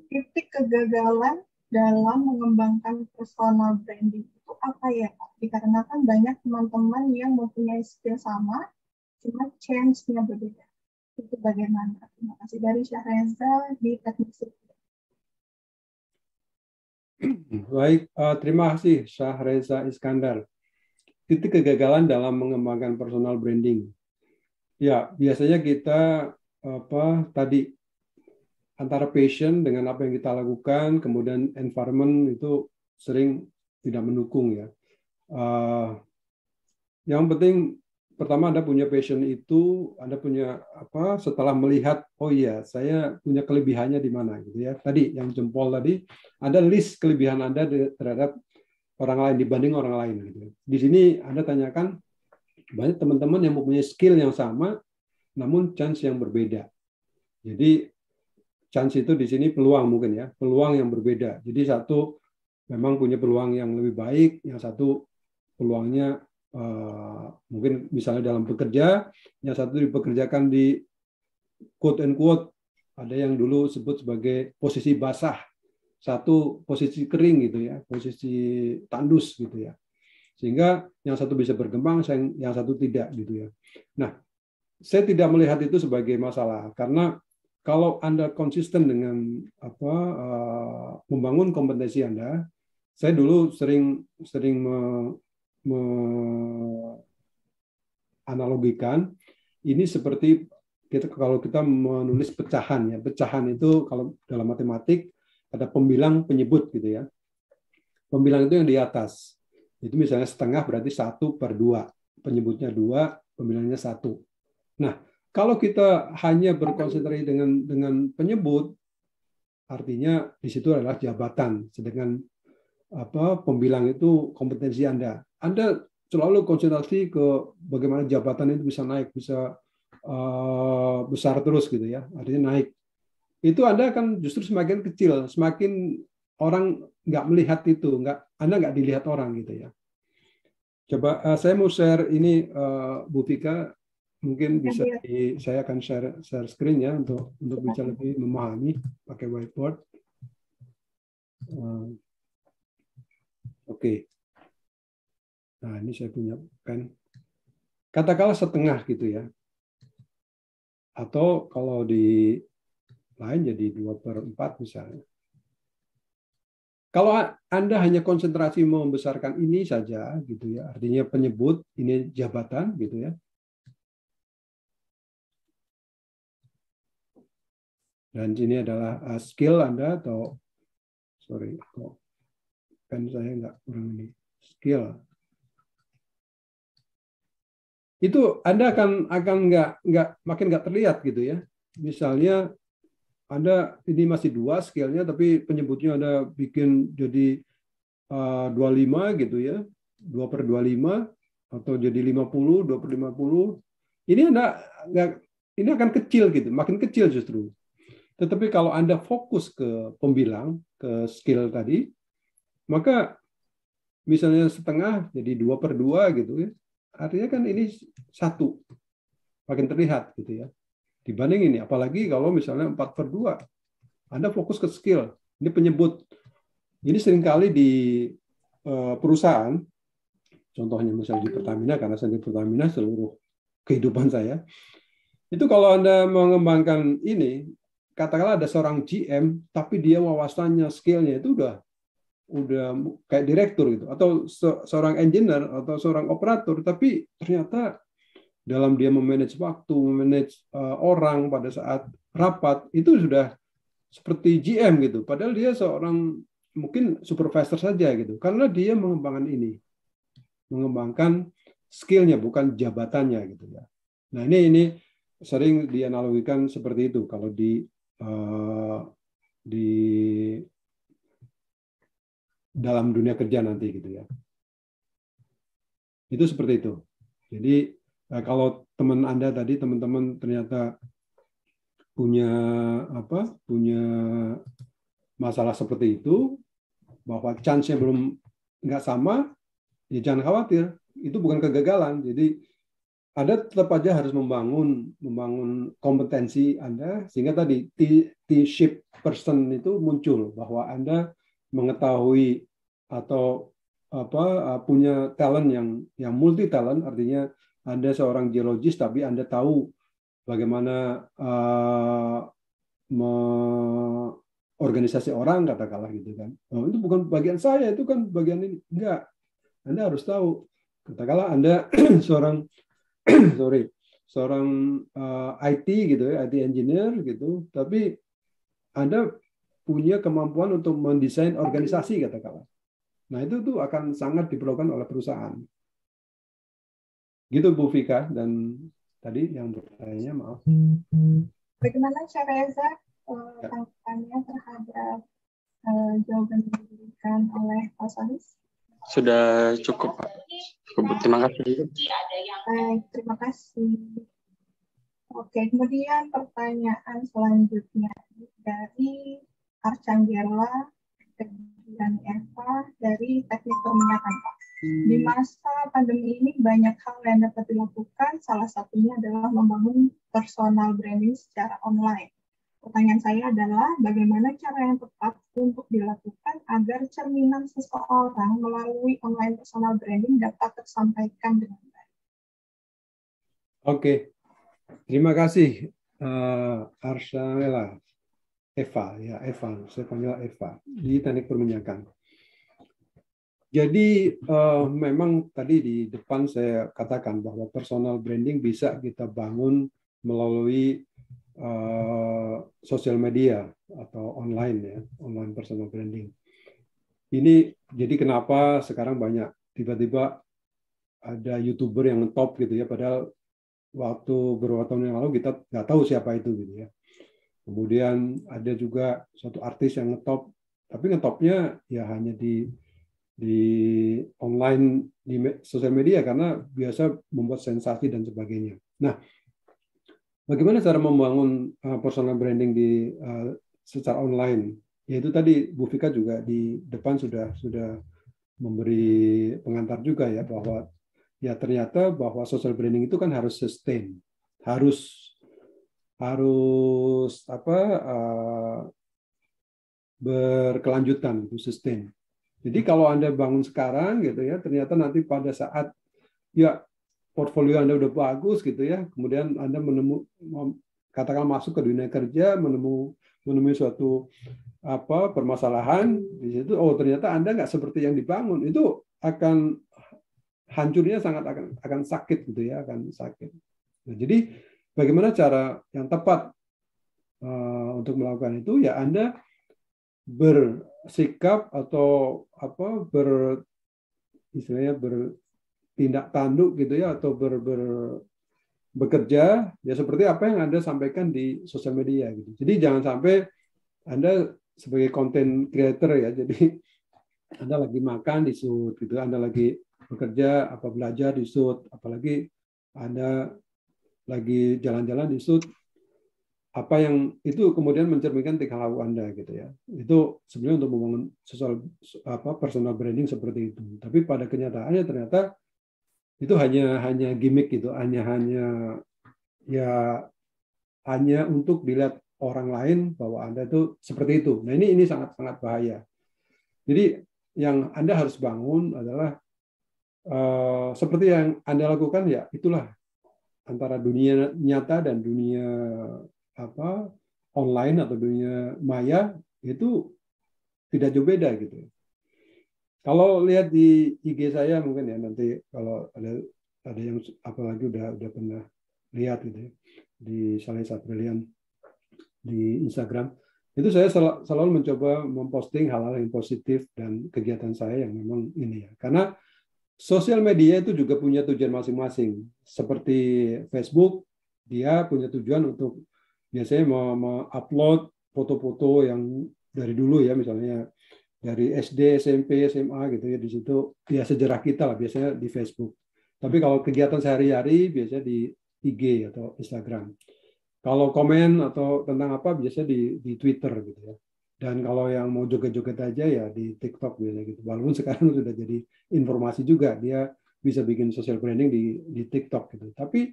Titik kegagalan dalam mengembangkan personal branding itu apa ya Pak? Dikarenakan banyak teman-teman yang mempunyai skill sama, cuma change-nya berbeda. Itu bagaimana? Terima kasih. Dari Syahreza di Teknik Sipil. Baik, terima kasih Syahreza Iskandar. titik kegagalan dalam mengembangkan personal branding. Ya, biasanya kita tadi antara passion dengan apa yang kita lakukan, kemudian environment itu sering tidak mendukung ya. Yang penting pertama Anda punya passion itu, Anda punya setelah melihat oh iya saya punya kelebihannya di mana gitu ya. Tadi yang jempol tadi ada list kelebihan Anda terhadap orang lain dibanding orang lain gitu. Di sini Anda tanyakan banyak teman-teman yang mempunyai skill yang sama namun chance yang berbeda. Jadi chance itu di sini peluang mungkin ya, peluang yang berbeda. Jadi satu memang punya peluang yang lebih baik, yang satu peluangnya mungkin misalnya dalam bekerja, yang satu dipekerjakan di quote and quote, ada yang dulu sebut sebagai posisi basah, satu posisi kering gitu ya, posisi tandus gitu ya. Sehingga yang satu bisa berkembang, yang satu tidak gitu ya. Nah, saya tidak melihat itu sebagai masalah karena kalau Anda konsisten dengan membangun kompetensi Anda, saya dulu sering menganalogikan ini seperti kalau kita menulis pecahan ya. Pecahan itu kalau dalam matematik ada pembilang penyebut gitu ya. Pembilang itu yang di atas. Itu misalnya setengah berarti 1/2. Penyebutnya 2, pembilangnya 1. Nah, kalau kita hanya berkonsentrasi dengan penyebut, artinya di situ adalah jabatan. Sedangkan pembilang itu kompetensi Anda. Anda selalu konsentrasi ke bagaimana jabatan itu bisa naik, bisa besar terus gitu ya. Artinya naik. Itu Anda akan justru semakin kecil, semakin orang nggak melihat itu, Anda nggak dilihat orang gitu ya. Coba saya mau share ini Bu Vika, mungkin bisa saya akan share screen ya untuk bisa lebih memahami pakai whiteboard. Oke. Nah, ini saya punya pen. Katakanlah setengah gitu ya. Atau kalau di lain jadi 2/4 misalnya. Kalau Anda hanya konsentrasi membesarkan ini saja gitu ya, artinya penyebut, ini jabatan gitu ya. Dan ini adalah skill Anda atau pen saya nggak kurang ini skill. Itu Anda akan makin nggak terlihat gitu ya. Misalnya Anda ini masih 2 skillnya, tapi penyebutnya Anda bikin jadi 25 gitu ya, 2/25 atau jadi 50, 2/50. Ini ini akan kecil gitu, makin kecil justru. Tetapi kalau Anda fokus ke pembilang, ke skill tadi, maka misalnya setengah jadi 2/2 gitu ya. Artinya kan ini 1 makin terlihat gitu ya. Dibanding ini, apalagi kalau misalnya 4/2, Anda fokus ke skill. Ini penyebut. Ini seringkali di perusahaan, contohnya misalnya di Pertamina, karena saya di Pertamina seluruh kehidupan saya, itu kalau Anda mengembangkan ini, katakanlah ada seorang GM, tapi dia wawasannya, skillnya itu udah kayak direktur gitu, atau seorang engineer atau seorang operator, tapi ternyata dalam dia memanage waktu, memanage orang pada saat rapat, itu sudah seperti GM gitu. Padahal dia seorang mungkin supervisor saja gitu. Karena dia mengembangkan skillnya, bukan jabatannya gitu ya. Nah ini sering dianalogikan seperti itu kalau di dalam dunia kerja nanti gitu ya. Itu seperti itu. Jadi kalau teman-teman ternyata punya masalah seperti itu, bahwa chance-nya belum nggak sama, ya jangan khawatir, itu bukan kegagalan. Jadi Anda tetap aja harus membangun kompetensi Anda, sehingga tadi T-shaped person itu muncul, bahwa Anda mengetahui atau punya talent yang multi talent, artinya Anda seorang geologis tapi Anda tahu bagaimana organisasi orang, katakanlah gitu kan. Oh, itu bukan bagian saya, itu kan bagian ini. Enggak. Anda harus tahu Katakanlah Anda seorang seorang IT gitu ya, IT engineer gitu, tapi Anda punya kemampuan untuk mendesain organisasi katakanlah. Nah, itu tuh akan sangat diperlukan oleh perusahaan. Gitu Bu Vika, dan tadi yang bertanya, maaf. Bagaimana cara Reza tanggapannya terhadap jawaban yang diberikan oleh Pak Solis? Sudah cukup, Pak. Terima kasih. Baik, terima kasih. Oke, kemudian pertanyaan selanjutnya dari Archanggela dan Eva dari Teknik Perminyakan. Di masa pandemi ini banyak hal yang dapat dilakukan, salah satunya adalah membangun personal branding secara online. Pertanyaan saya adalah bagaimana cara yang tepat untuk dilakukan agar cerminan seseorang melalui online personal branding dapat tersampaikan dengan baik. Oke, terima kasih Archanggela. Eva, saya panggil Eva di Teknik Perminyakan. Jadi memang tadi di depan saya katakan bahwa personal branding bisa kita bangun melalui sosial media atau online ya, online personal branding. Ini jadi kenapa sekarang banyak tiba-tiba ada YouTuber yang top gitu ya, padahal waktu beberapa tahun yang lalu kita nggak tahu siapa itu gitu ya. Kemudian ada juga suatu artis yang ngetop, tapi ngetopnya ya hanya di online, di sosial media karena biasa membuat sensasi dan sebagainya. Nah, bagaimana cara membangun personal branding di secara online? Yaitu tadi Bu Vika juga di depan sudah memberi pengantar juga ya, bahwa ya ternyata bahwa social branding itu kan harus sustain, harus berkelanjutan, itu sustain. Jadi kalau Anda bangun sekarang gitu ya, ternyata nanti pada saat ya portfolio Anda udah bagus gitu ya, kemudian Anda katakan masuk ke dunia kerja, menemui suatu permasalahan di situ, oh ternyata Anda nggak seperti yang dibangun, itu akan hancurnya sangat akan sakit gitu ya, akan sakit. Nah, jadi bagaimana cara yang tepat untuk melakukan itu? Ya Anda bersikap atau istilahnya bertindak tanduk gitu ya, atau bekerja ya seperti apa yang Anda sampaikan di sosial media gitu. Jadi jangan sampai Anda sebagai content creator ya, jadi Anda lagi makan di shoot gitu, Anda lagi bekerja belajar di shoot, apalagi Anda lagi jalan-jalan di shoot, apa yang itu kemudian mencerminkan tingkah laku Anda gitu ya. Itu sebenarnya untuk membangun personal branding seperti itu. Tapi pada kenyataannya ternyata itu hanya gimmick gitu, hanya untuk dilihat orang lain bahwa Anda itu seperti itu. Nah, ini sangat bahaya. Jadi yang Anda harus bangun adalah seperti yang Anda lakukan ya, itulah antara dunia nyata dan dunia online atau dunia maya itu tidak jauh beda gitu. Kalau lihat di IG saya mungkin ya, nanti kalau ada yang apalagi udah pernah lihat gitu ya, di Saleh Brilian di Instagram, itu saya selalu mencoba memposting hal-hal yang positif dan kegiatan saya yang memang ini ya. Karena sosial media itu juga punya tujuan masing-masing. Seperti Facebook, dia punya tujuan untuk biasanya upload foto-foto yang dari dulu ya, misalnya dari SD, SMP, SMA gitu ya, di situ ya sejarah kita lah biasanya di Facebook. Tapi kalau kegiatan sehari-hari biasanya di IG atau Instagram. Kalau komen atau tentang apa biasanya di Twitter gitu ya. Dan kalau yang mau joget-joget aja ya di TikTok biasanya gitu. Walaupun sekarang sudah jadi informasi juga, dia bisa bikin social branding di TikTok gitu. Tapi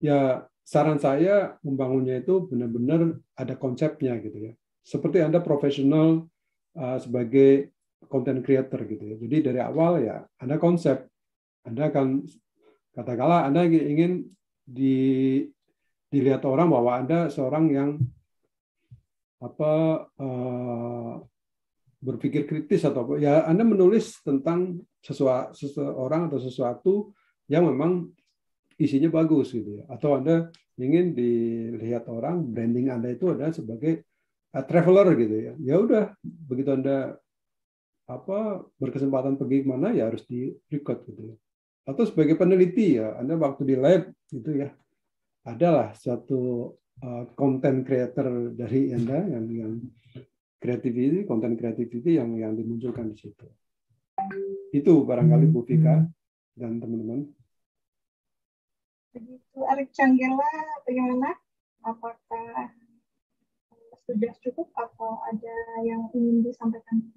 ya saran saya membangunnya itu benar-benar ada konsepnya gitu ya. Seperti Anda profesional sebagai content creator gitu ya. Jadi dari awal ya Anda konsep. Anda akan katakanlah Anda ingin dilihat orang bahwa Anda seorang yang berpikir kritis atau apa, ya Anda menulis tentang seseorang atau sesuatu yang memang isinya bagus gitu ya. Atau Anda ingin dilihat orang, branding Anda itu adalah sebagai traveler gitu ya. Ya udah, begitu Anda berkesempatan pergi kemana ya harus di record gitu ya. Atau sebagai peneliti ya, Anda waktu di lab gitu ya, adalah suatu content creator dari Anda yang creativity, content creativity yang dimunculkan di situ. Itu barangkali Bu Vika dan teman-teman. Begitu, Arik Canggela, bagaimana? Apakah sudah cukup atau ada yang ingin disampaikan?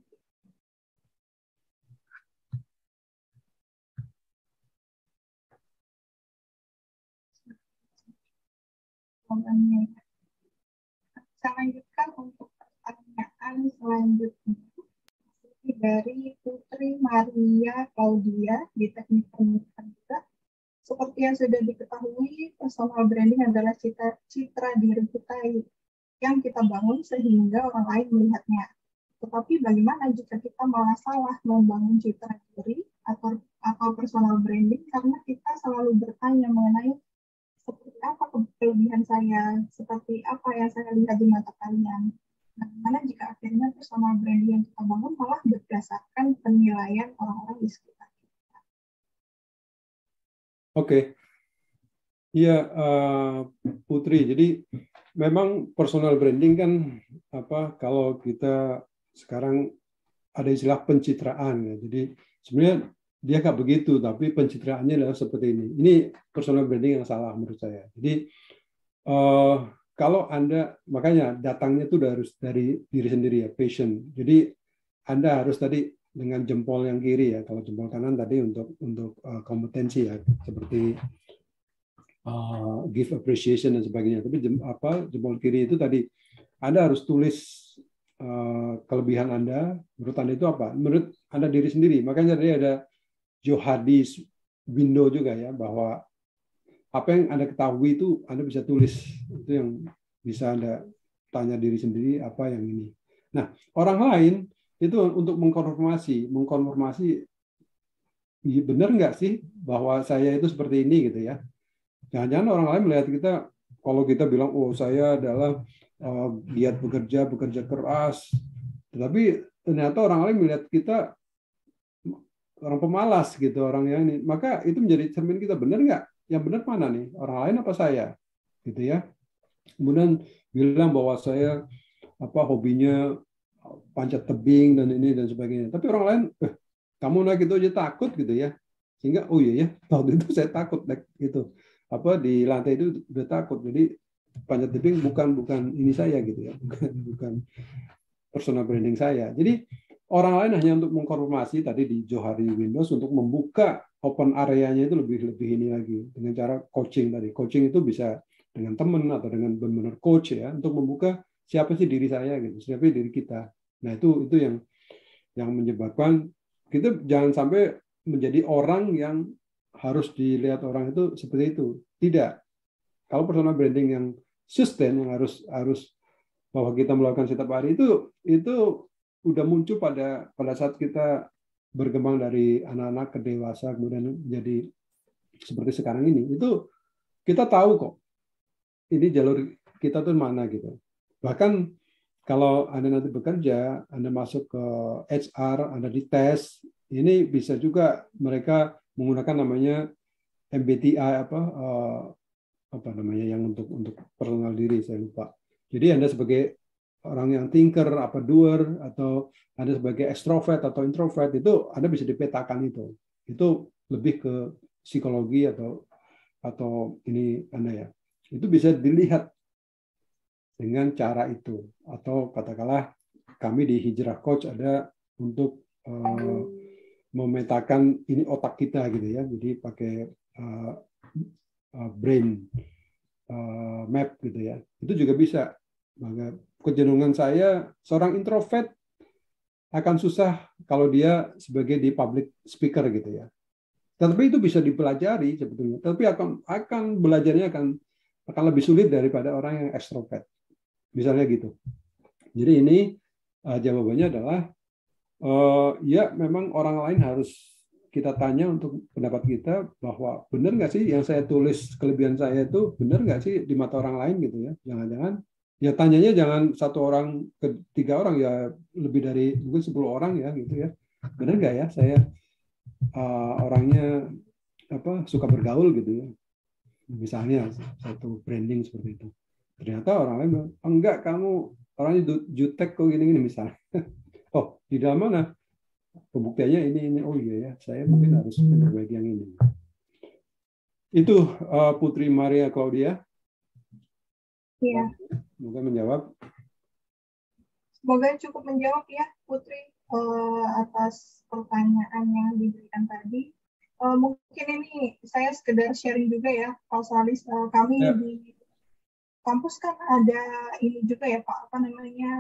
Saya lanjutkan untuk pertanyaan selanjutnya dari Putri Maria Claudia di Teknik Pendidikan juga. Seperti yang sudah diketahui, personal branding adalah citra diri kita yang kita bangun sehingga orang lain melihatnya. Tetapi bagaimana jika kita malah salah membangun citra diri atau personal branding karena kita selalu bertanya mengenai seperti apa kelebihan saya, seperti apa yang saya lihat di mata kalian. Bagaimana jika akhirnya personal branding yang kita bangun malah berdasarkan penilaian orang-orang di sekitar kita? Oke. Iya, Putri. Jadi memang personal branding kan kalau kita sekarang ada istilah pencitraan ya. Jadi sebenarnya dia nggak begitu, tapi pencitraannya adalah seperti ini. Ini personal branding yang salah menurut saya. Jadi kalau Anda, makanya datangnya itu harus dari diri sendiri ya, passion. Jadi Anda harus tadi dengan jempol yang kiri ya, kalau jempol kanan tadi untuk kompetensi ya, seperti give appreciation dan sebagainya. Tapi jempol kiri itu tadi Anda harus tulis kelebihan Anda. Menurut Anda itu apa? Menurut Anda diri sendiri. Makanya tadi ada Johadi's window juga ya, bahwa apa yang Anda ketahui itu Anda bisa tulis. Itu yang bisa Anda tanya diri sendiri, apa yang ini. Nah, orang lain itu untuk mengkonfirmasi benar nggak sih bahwa saya itu seperti ini gitu ya. Jangan-jangan orang lain melihat kita, kalau kita bilang, oh saya adalah giat bekerja keras, tetapi ternyata orang lain melihat kita orang pemalas gitu, orang yang ini, maka itu menjadi cermin kita, benar nggak? Yang benar mana nih? Orang lain apa saya? Gitu ya. Kemudian bilang bahwa saya hobinya panjat tebing dan ini dan sebagainya. Tapi orang lain, kamu naik itu aja takut gitu ya. Sehingga oh iya ya, waktu itu saya takut naik itu. Di lantai itu udah takut. Jadi panjat tebing bukan ini saya gitu ya. Bukan personal branding saya. Jadi orang lain hanya untuk mengkonfirmasi tadi di Johari Windows untuk membuka open area-nya itu lebih ini lagi dengan cara coaching tadi. Coaching itu bisa dengan teman atau dengan benar-benar coach ya, untuk membuka siapa sih diri saya gitu, siapa sih diri kita. Nah, itu yang menyebabkan kita jangan sampai menjadi orang yang harus dilihat orang itu seperti itu. Tidak. Kalau personal branding yang sustain, yang harus bahwa kita melakukan setiap hari itu udah muncul pada saat kita berkembang dari anak-anak ke dewasa kemudian menjadi seperti sekarang ini. Itu kita tahu kok ini jalur kita tuh mana gitu. Bahkan kalau Anda nanti bekerja, Anda masuk ke HR, Anda dites, ini bisa juga mereka menggunakan namanya MBTI apa namanya yang untuk personal diri, saya lupa. Jadi Anda sebagai orang yang thinker, doer, atau Anda sebagai extrovert atau introvert, itu Anda bisa dipetakan itu. Itu lebih ke psikologi atau ini Anda ya. Itu bisa dilihat dengan cara itu. Atau katakanlah kami di Hijrah Coach ada untuk memetakan ini otak kita gitu ya. Jadi pakai brain map gitu ya. Itu juga bisa. Maka kecenderungan saya seorang introvert akan susah kalau dia sebagai di public speaker gitu ya. Tapi itu bisa dipelajari sebetulnya. Tapi akan belajarnya akan lebih sulit daripada orang yang ekstrovert. Misalnya gitu. Jadi ini jawabannya adalah Ya memang orang lain harus kita tanya untuk pendapat kita bahwa benar nggak sih yang saya tulis kelebihan saya itu benar nggak sih di mata orang lain gitu ya. Jangan-jangan ya tanyanya jangan satu orang ke 3 orang ya lebih dari mungkin 10 orang ya gitu ya. Benar nggak ya saya orangnya suka bergaul gitu ya. Misalnya satu branding seperti itu. Ternyata orang lain bilang, oh, enggak kamu orangnya jutek kok gini-gini misalnya. Oh, di dalam mana? Pembuktiannya ini. Oh iya ya, saya mungkin harus memperbaiki yang ini. Itu Putri Maria Claudia. Iya. Semoga menjawab. Semoga cukup menjawab ya, Putri, atas pertanyaan yang diberikan tadi. Mungkin ini saya sekedar sharing juga ya, Pak Salis. Kami di kampus kan ada ini juga ya, Pak,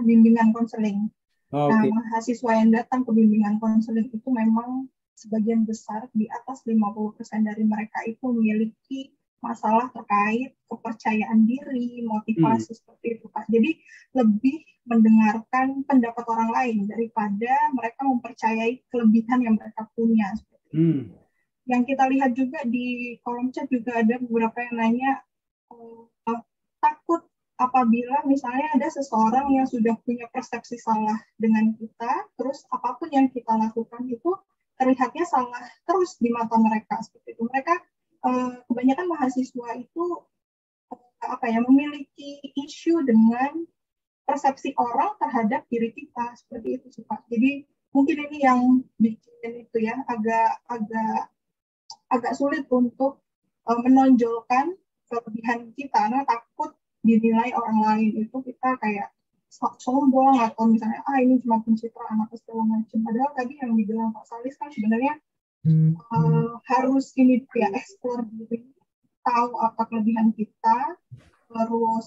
bimbingan konseling. Nah, mahasiswa yang datang ke bimbingan konseling itu memang sebagian besar di atas 50% dari mereka itu memiliki masalah terkait kepercayaan diri, motivasi seperti itu, Pak. Jadi lebih mendengarkan pendapat orang lain daripada mereka mempercayai kelebihan yang mereka punya. Seperti itu. Yang kita lihat juga di kolom chat juga ada beberapa yang nanya takut apabila misalnya ada seseorang yang sudah punya persepsi salah dengan kita, terus apapun yang kita lakukan itu terlihatnya salah terus di mata mereka seperti itu. Mereka kebanyakan mahasiswa itu memiliki isu dengan persepsi orang terhadap diri kita seperti itu, Pak. Jadi mungkin ini yang bikin itu ya agak sulit untuk menonjolkan kelebihan kita karena takut dinilai orang lain itu kita kayak sombong atau misalnya ini cuma pencitraan atau segala macam. Padahal tadi yang dibilang Pak Salis kan sebenarnya harus ini ya explore diri, tahu apa kelebihan kita, terus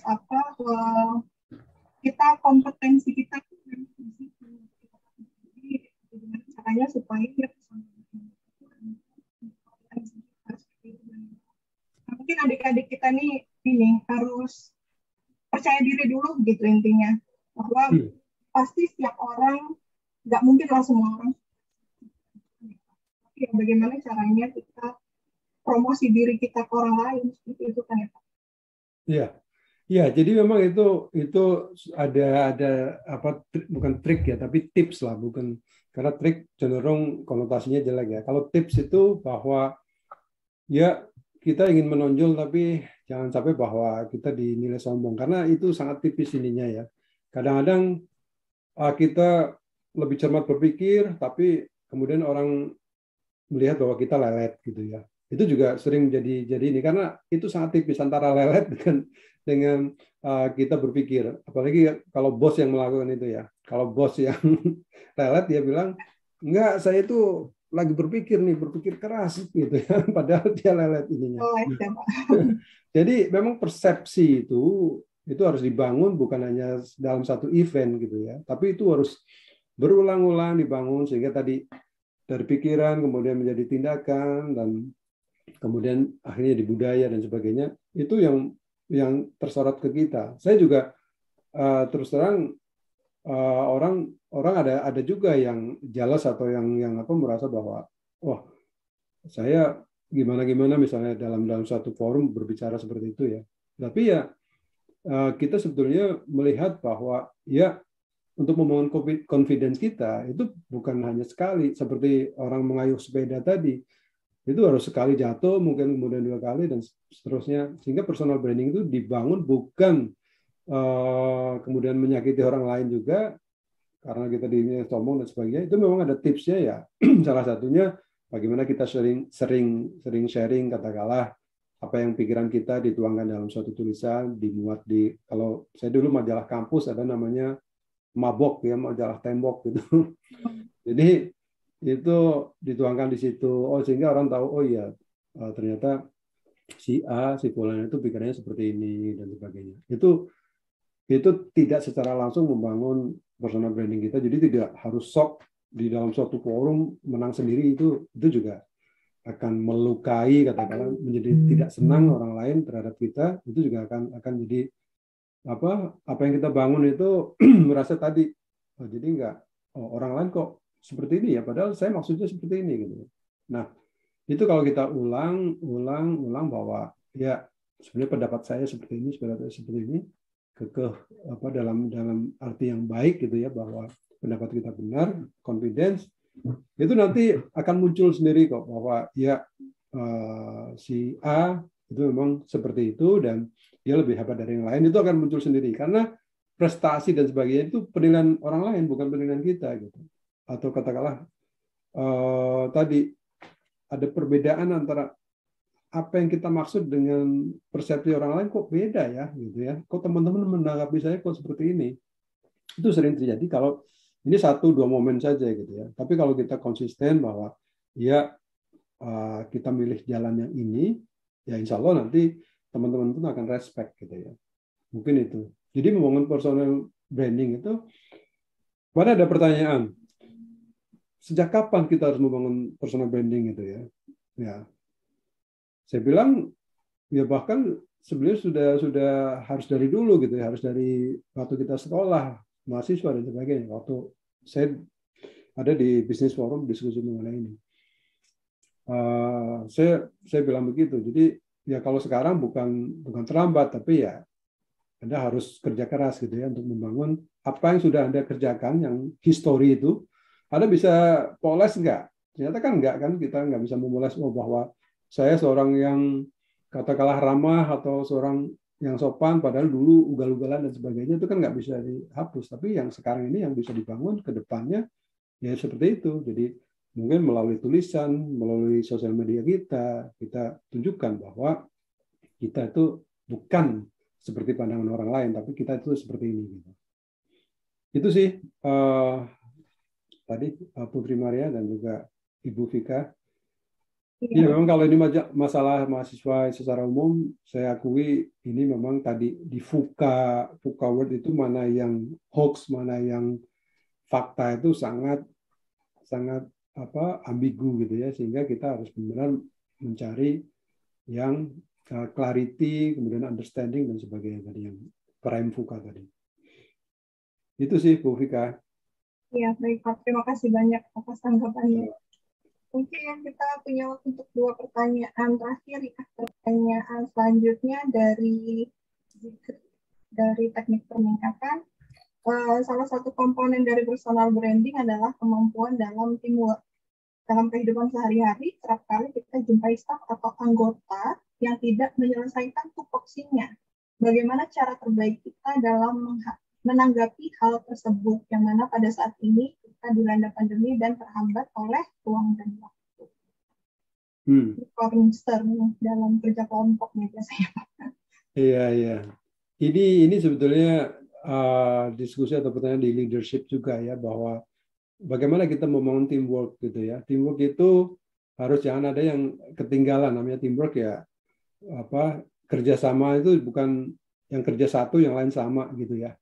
kita kompetensi kita itu gimana caranya supaya dia bisa mungkin adik-adik kita nih ini harus percaya diri dulu gitu intinya bahwa pasti setiap orang nggak mungkin lah semua orang tapi bagaimana caranya kita promosi diri kita ke orang lain seperti itu kan ya Pak? Iya, jadi memang itu ada bukan trik ya tapi tips lah bukan karena trik cenderung konotasinya jelek ya. Kalau tips itu bahwa ya kita ingin menonjol tapi jangan sampai bahwa kita dinilai sombong karena itu sangat tipis ininya ya. Kadang-kadang kita lebih cermat berpikir tapi kemudian orang melihat bahwa kita lelet gitu ya. Itu juga sering jadi ini karena itu sangat tipis antara lelet dengan kita berpikir. Apalagi kalau bos yang melakukan itu ya. Kalau bos yang lelet dia bilang enggak saya itu lagi berpikir keras gitu ya, padahal dia lelet ininya. Jadi memang persepsi itu harus dibangun bukan hanya dalam satu event gitu ya, tapi itu harus berulang-ulang dibangun sehingga tadi dari pikiran kemudian menjadi tindakan dan kemudian akhirnya di budaya dan sebagainya. Itu yang tersorot ke kita. Saya juga terus terang orang ada juga yang jealous atau yang merasa bahwa saya gimana misalnya dalam suatu forum berbicara seperti itu ya. Tapi ya kita sebetulnya melihat bahwa ya untuk membangun confidence kita itu bukan hanya sekali seperti orang mengayuh sepeda tadi. Itu harus sekali jatuh mungkin kemudian 2 kali dan seterusnya sehingga personal branding itu dibangun bukan kemudian menyakiti orang lain juga karena kita dinilai sombong dan sebagainya. Itu memang ada tipsnya ya. Salah satunya bagaimana kita sering sharing katakanlah apa yang pikiran kita dituangkan dalam suatu tulisan dimuat kalau saya dulu majalah kampus ada namanya mabok ya, majalah tembok gitu. Jadi itu dituangkan di situ sehingga orang tahu ternyata si A si fulan itu pikirannya seperti ini dan sebagainya. Itu tidak secara langsung membangun personal branding kita. Jadi tidak harus sok di dalam suatu forum menang sendiri itu juga akan melukai katakanlah menjadi tidak senang orang lain terhadap kita. Itu juga akan jadi apa yang kita bangun itu merasa tadi jadi enggak orang lain kok seperti ini ya, padahal saya maksudnya seperti ini gitu. Nah, itu kalau kita ulang bahwa ya sebenarnya pendapat saya seperti ini, apa dalam arti yang baik gitu ya, bahwa pendapat kita benar, confidence, itu nanti akan muncul sendiri kok bahwa ya si A itu memang seperti itu dan dia lebih hebat dari yang lain, itu akan muncul sendiri karena prestasi dan sebagainya itu penilaian orang lain, bukan penilaian kita gitu. Atau katakanlah tadi ada perbedaan antara apa yang kita maksud dengan persepsi orang lain kok beda ya gitu ya. Kok teman-teman menanggapi saya kok seperti ini? Itu sering terjadi kalau ini 1-2 momen saja gitu ya. Tapi kalau kita konsisten bahwa ya kita milih jalan yang ini, ya insya Allah nanti teman-teman pun akan respect gitu ya. Mungkin itu. Jadi membangun personal branding itu, pada ada pertanyaan, sejak kapan kita harus membangun personal branding itu ya? Ya, saya bilang ya bahkan sebenarnya sudah harus dari dulu gitu ya, harus dari waktu kita sekolah, mahasiswa dan sebagainya. Waktu saya ada di bisnis forum diskusi mengenai ini, saya bilang begitu. Jadi ya kalau sekarang bukan terlambat, tapi ya Anda harus kerja keras gitu ya untuk membangun apa yang sudah Anda kerjakan, yang history itu. Anda bisa poles nggak? Ternyata kan nggak kan, kita nggak bisa memoles bahwa saya seorang yang katakanlah ramah atau seorang yang sopan, padahal dulu ugal-ugalan dan sebagainya, itu kan nggak bisa dihapus. Tapi yang sekarang ini yang bisa dibangun ke depannya ya seperti itu. Jadi mungkin melalui tulisan, melalui sosial media kita tunjukkan bahwa kita itu bukan seperti pandangan orang lain, tapi kita itu seperti ini. Gitu. Itu sih tadi Putri Maria dan juga Ibu Vika. Ya memang kalau ini masalah mahasiswa secara umum, saya akui ini memang tadi di VUCA Word itu mana yang hoax, mana yang fakta itu sangat ambigu gitu ya, sehingga kita harus benar mencari yang clarity, kemudian understanding dan sebagainya tadi yang prime VUCA tadi. Itu sih Bu Vika. Ya, baik Pak. Terima kasih banyak atas tanggapannya. Mungkin kita punya waktu untuk 2 pertanyaan terakhir ya. Pertanyaan selanjutnya dari teknik peningkatan. Salah satu komponen dari personal branding adalah kemampuan dalam teamwork. Dalam kehidupan sehari-hari, kerap kali kita jumpai staf atau anggota yang tidak menyelesaikan tupoksinya. Bagaimana cara terbaik kita dalam menanggapi hal tersebut, yang mana pada saat ini kita dilanda pandemi dan terhambat oleh ruang dan waktu. Concern dalam kerja kelompok biasanya. Iya. Ini sebetulnya diskusi atau pertanyaan di leadership juga ya, bahwa bagaimana kita membangun teamwork gitu ya. Teamwork itu harus jangan ada yang ketinggalan. Namanya teamwork ya kerjasama itu bukan yang kerja satu yang lain sama gitu ya.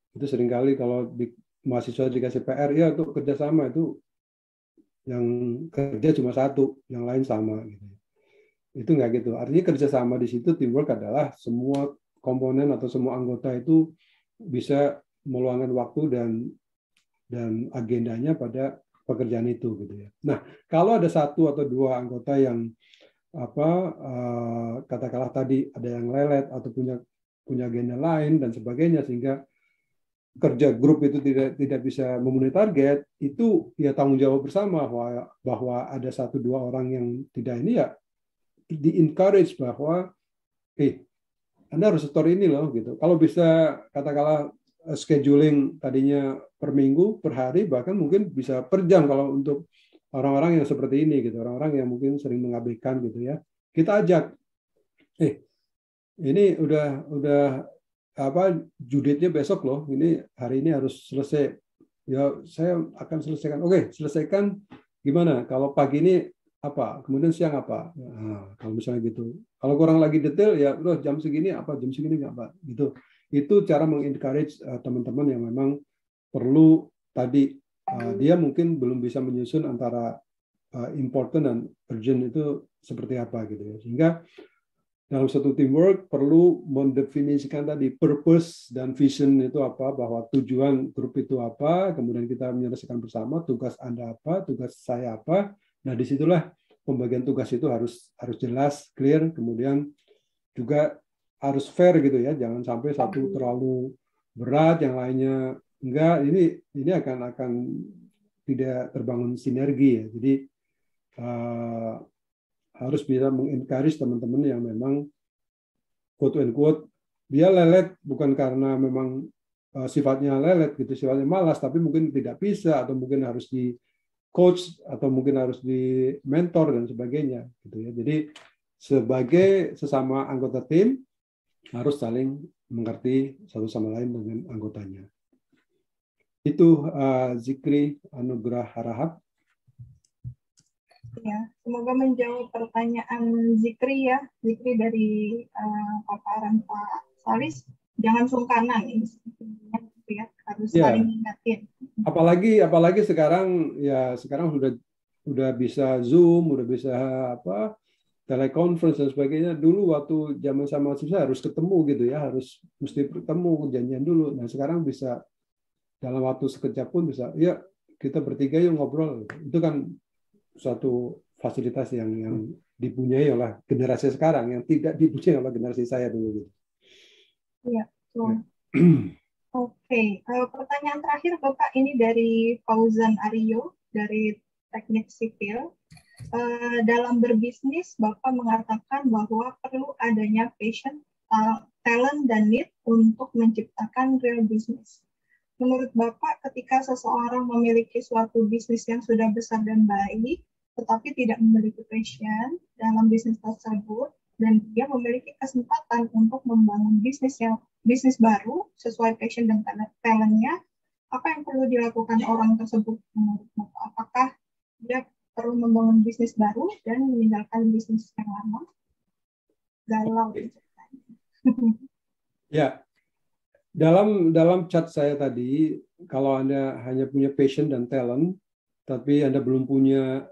Itu seringkali kalau di mahasiswa dikasih PR ya untuk kerjasama itu yang kerja cuma satu, yang lain sama gitu. Itu nggak gitu. Artinya kerjasama di situ teamwork adalah semua komponen atau semua anggota itu bisa meluangkan waktu dan agendanya pada pekerjaan itu gitu ya. Nah, kalau ada 1 atau 2 anggota yang katakanlah tadi ada yang lelet atau punya agenda lain dan sebagainya, sehingga kerja grup itu tidak bisa memenuhi target, itu ya tanggung jawab bersama bahwa ada 1-2 orang yang tidak ini ya di-encourage bahwa Anda harus setor ini loh gitu. Kalau bisa katakanlah scheduling tadinya per minggu, per hari, bahkan mungkin bisa per jam kalau untuk orang-orang yang seperti ini gitu, orang-orang yang mungkin sering mengabaikan gitu ya. Kita ajak, ini udah juditnya besok loh, ini hari ini harus selesai. Ya saya akan selesaikan. Oke, selesaikan gimana? Kalau pagi ini apa? Kemudian siang apa? Nah, kalau misalnya gitu. Kalau kurang lagi detail ya udah jam segini apa, jam segini apa gitu. Itu cara mengencourage teman-teman yang memang perlu tadi dia mungkin belum bisa menyusun antara important dan urgent itu seperti apa gitu ya. Sehingga dalam satu teamwork perlu mendefinisikan tadi purpose dan vision itu apa, bahwa tujuan grup itu apa, kemudian kita menyelesaikan bersama, tugas Anda apa, tugas saya apa. Nah, disitulah pembagian tugas itu harus jelas, clear, kemudian juga harus fair gitu ya, jangan sampai satu terlalu berat, yang lainnya enggak. Ini akan tidak terbangun sinergi ya. Jadi harus bisa mengencourage teman-teman yang memang quote and quote dia lelet bukan karena memang sifatnya lelet gitu, sifatnya malas, tapi mungkin tidak bisa, atau mungkin harus di coach, atau mungkin harus di mentor dan sebagainya gitu ya. Jadi sebagai sesama anggota tim harus saling mengerti satu sama lain dengan anggotanya. Itu Zikri Anugrah Harahap. Ya, semoga menjawab pertanyaan Zikri ya. Zikri dari paparan Pak Salis. Jangan sungkanan ini ya, harus saling ingatin. Apalagi sekarang sudah bisa Zoom, udah bisa teleconference dan sebagainya. Dulu waktu zaman sama mahasiswa harus ketemu gitu ya, harus mesti ketemu, janjian dulu. Nah, sekarang bisa dalam waktu sekejap pun bisa, ya kita bertiga yuk ngobrol. Itu kan suatu fasilitas yang dipunyai oleh generasi sekarang yang tidak dipunyai oleh generasi saya dulu gitu. Iya, betul. Oke, pertanyaan terakhir Bapak ini dari Fauzan Aryo dari Teknik Sipil. Dalam berbisnis, Bapak mengatakan bahwa perlu adanya passion, talent, dan need untuk menciptakan real business. Menurut Bapak, ketika seseorang memiliki suatu bisnis yang sudah besar dan baik, tetapi tidak memiliki passion dalam bisnis tersebut, dan dia memiliki kesempatan untuk membangun bisnis baru sesuai passion dan talent-nya, apa yang perlu dilakukan orang tersebut menurut Bapak? Apakah dia perlu membangun bisnis baru dan meninggalkan bisnis yang lama? Galau. Ya, dalam chat saya tadi, kalau Anda hanya punya passion dan talent, tapi Anda belum punya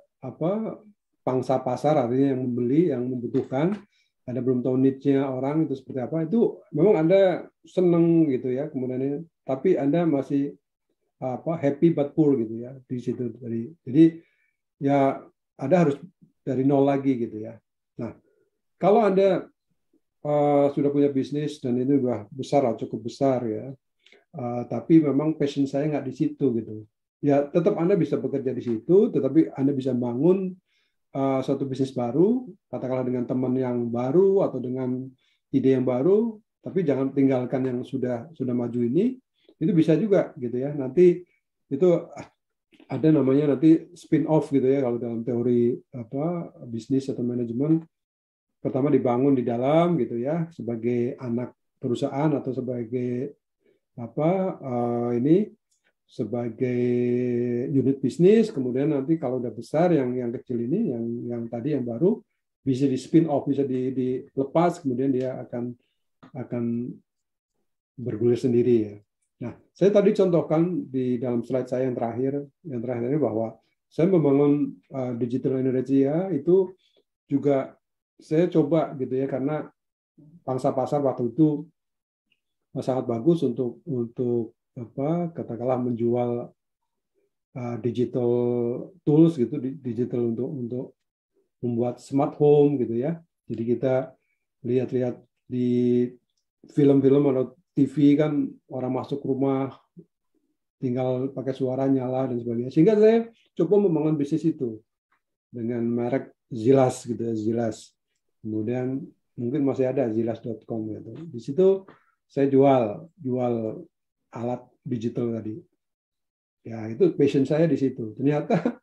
pangsa pasar, artinya yang membeli, yang membutuhkan, Anda belum tahu need-nya orang itu seperti apa, itu memang Anda seneng gitu ya, kemudian tapi Anda masih happy but poor gitu ya di situ tadi. Jadi ya Anda harus dari nol lagi gitu ya. Nah, kalau Anda sudah punya bisnis dan ini udah besar, cukup besar ya, tapi memang passion saya nggak di situ gitu. Ya tetap Anda bisa bekerja di situ, tetapi Anda bisa bangun suatu bisnis baru, katakanlah dengan teman yang baru atau dengan ide yang baru, tapi jangan tinggalkan yang sudah maju ini. Itu bisa juga gitu ya. Nanti itu ada namanya nanti spin off gitu ya, kalau dalam teori bisnis atau manajemen. Pertama dibangun di dalam gitu ya, sebagai anak perusahaan atau sebagai sebagai unit bisnis. Kemudian nanti kalau udah besar, yang kecil ini, yang tadi yang baru bisa di spin off, bisa dilepas, kemudian dia akan bergulir sendiri ya. Nah, saya tadi contohkan di dalam slide saya yang terakhir ini bahwa saya membangun digital energy ya, itu juga saya coba gitu ya, karena pangsa pasar waktu itu sangat bagus untuk katakanlah menjual digital tools gitu, digital untuk membuat smart home gitu ya. Jadi kita lihat di film-film atau TV kan, orang masuk rumah tinggal pakai suara nyala dan sebagainya. Sehingga saya coba membangun bisnis itu dengan merek Zilas gitu ya, Zilas. Kemudian mungkin masih ada zilas.com gitu. Di situ saya jual alat digital tadi. Ya, itu passion saya di situ. Ternyata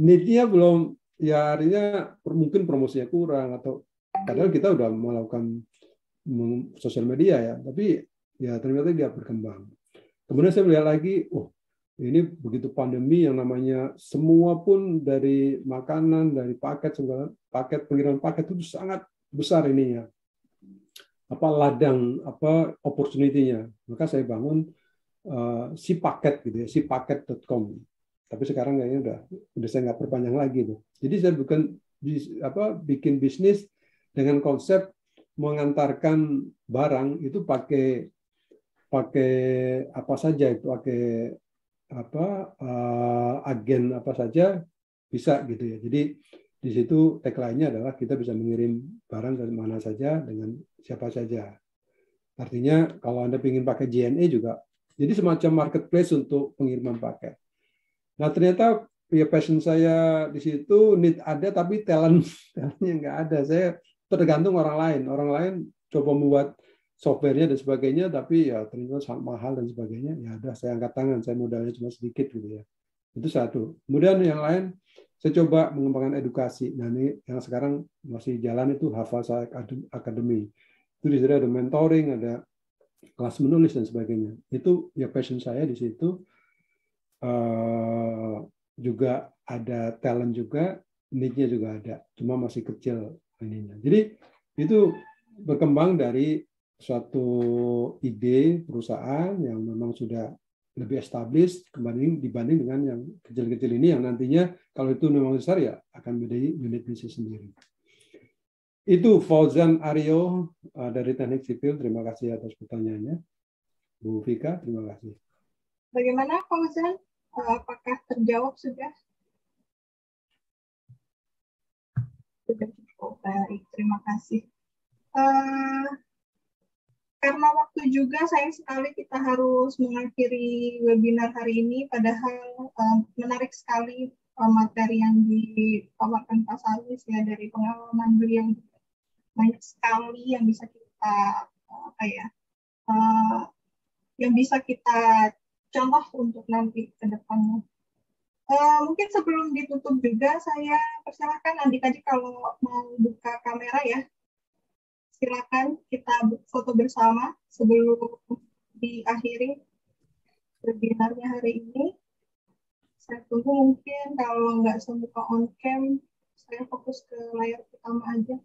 need-nya belum, ya artinya mungkin promosinya kurang, atau padahal kita udah melakukan sosial media ya, tapi ya ternyata dia berkembang. Kemudian saya melihat lagi, ini begitu pandemi, yang namanya semua pun dari makanan, dari paket, segala paket, pengiriman paket itu sangat besar ininya. Ladang, opportunity-nya. Maka saya bangun si paket gitu ya, sipaket.com. Tapi sekarang kayaknya udah saya nggak perpanjang lagi tuh. Jadi saya bikin bisnis dengan konsep mengantarkan barang itu pakai apa saja, itu pakai agen apa saja bisa gitu ya. Jadi di situ tagline-nya adalah kita bisa mengirim barang ke mana saja dengan siapa saja. Artinya kalau Anda ingin pakai JNE juga, jadi semacam marketplace untuk pengiriman paket. Nah ternyata ya passion saya di situ need ada tapi talentnya nggak ada. Saya tergantung orang lain. Orang lain coba membuat softwarenya dan sebagainya, tapi ya ternyata sangat mahal dan sebagainya. Ya udah saya angkat tangan, saya modalnya cuma sedikit gitu ya. Itu satu. Kemudian yang lain saya coba mengembangkan edukasi. Nah ini yang sekarang masih jalan itu Hafasa Academy. Itu di situ ada mentoring, ada kelas menulis dan sebagainya. Itu ya passion saya di situ. Juga ada talent juga, need-nya juga ada. Cuma masih kecil ininya. Jadi itu berkembang dari suatu ide perusahaan yang memang sudah lebih established dibanding dengan yang kecil-kecil ini yang nantinya kalau itu memang besar ya akan menjadi unit bisnis sendiri. Itu Fauzan Aryo dari Teknik Sipil. Terima kasih atas pertanyaannya. Bu Vika, terima kasih. Bagaimana Fauzan? Apakah terjawab sudah? Sudah cukup baik, terima kasih. Karena waktu juga sayang sekali kita harus mengakhiri webinar hari ini, padahal menarik sekali materi yang dipaparkan Pak Salis ya, dari pengalaman beliau banyak sekali yang bisa kita yang bisa kita contoh untuk nanti ke depannya. Mungkin sebelum ditutup juga saya persilahkan adik-adik kalau mau buka kamera ya. Silakan kita foto bersama sebelum diakhiri webinarnya hari ini. Saya tunggu mungkin kalau nggak semua on cam, saya fokus ke layar utama aja.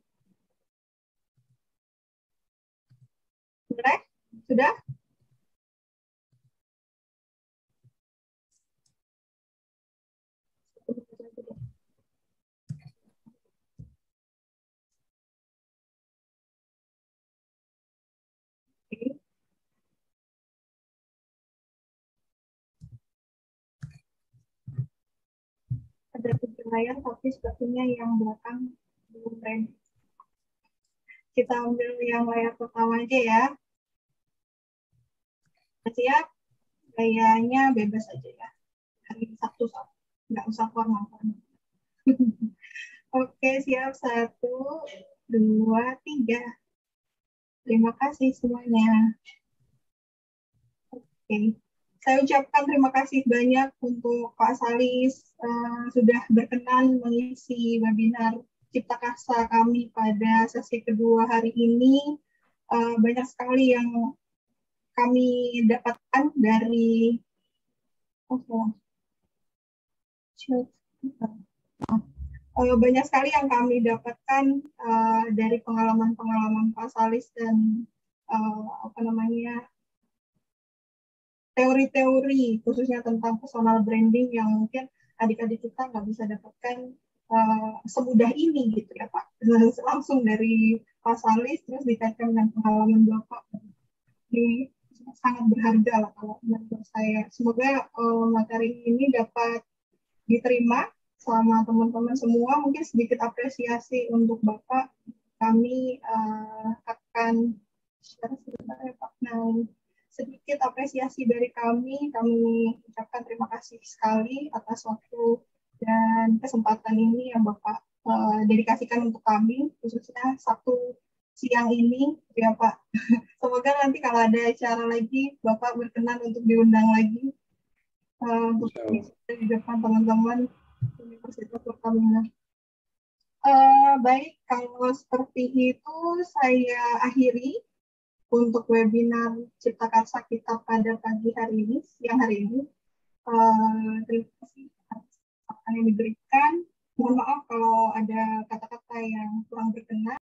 Sudah? Sudah? Ada 7 layar, tapi sepertinya yang belakang belum ready. Kita ambil yang layar pertama aja ya. Siap? Gayanya bebas aja ya. Hari Sabtu, nggak usah formal-formal. Oke, siap. 1, 2, 3. Terima kasih semuanya. Oke. Saya ucapkan terima kasih banyak untuk Pak Salis sudah berkenan mengisi webinar Cipta Karsa kami pada sesi kedua hari ini. Banyak sekali yang kami dapatkan dari banyak sekali yang kami dapatkan dari pengalaman-pengalaman Pak Salis dan teori-teori khususnya tentang personal branding yang mungkin adik-adik kita nggak bisa dapatkan semudah ini gitu ya Pak. Langsung dari Pak Salis terus dikaitkan dengan pengalaman Bapak. Ini sangat berharga lah kalau menurut saya. Semoga materi ini dapat diterima sama teman-teman semua. Mungkin sedikit apresiasi untuk Bapak. Kami akan share sebentar ya Pak. Nah, sedikit apresiasi dari kami ucapkan terima kasih sekali atas waktu dan kesempatan ini yang Bapak dedikasikan untuk kami, khususnya Sabtu siang ini, ya Pak. Semoga nanti kalau ada acara lagi, Bapak berkenan untuk diundang lagi untuk di depan teman-teman Universitas Pertamina. Baik, kalau seperti itu saya akhiri untuk webinar Cipta Karsa kita pada pagi hari ini, siang hari ini. Terima kasih atas apa yang diberikan. Mohon maaf kalau ada kata-kata yang kurang berkenan.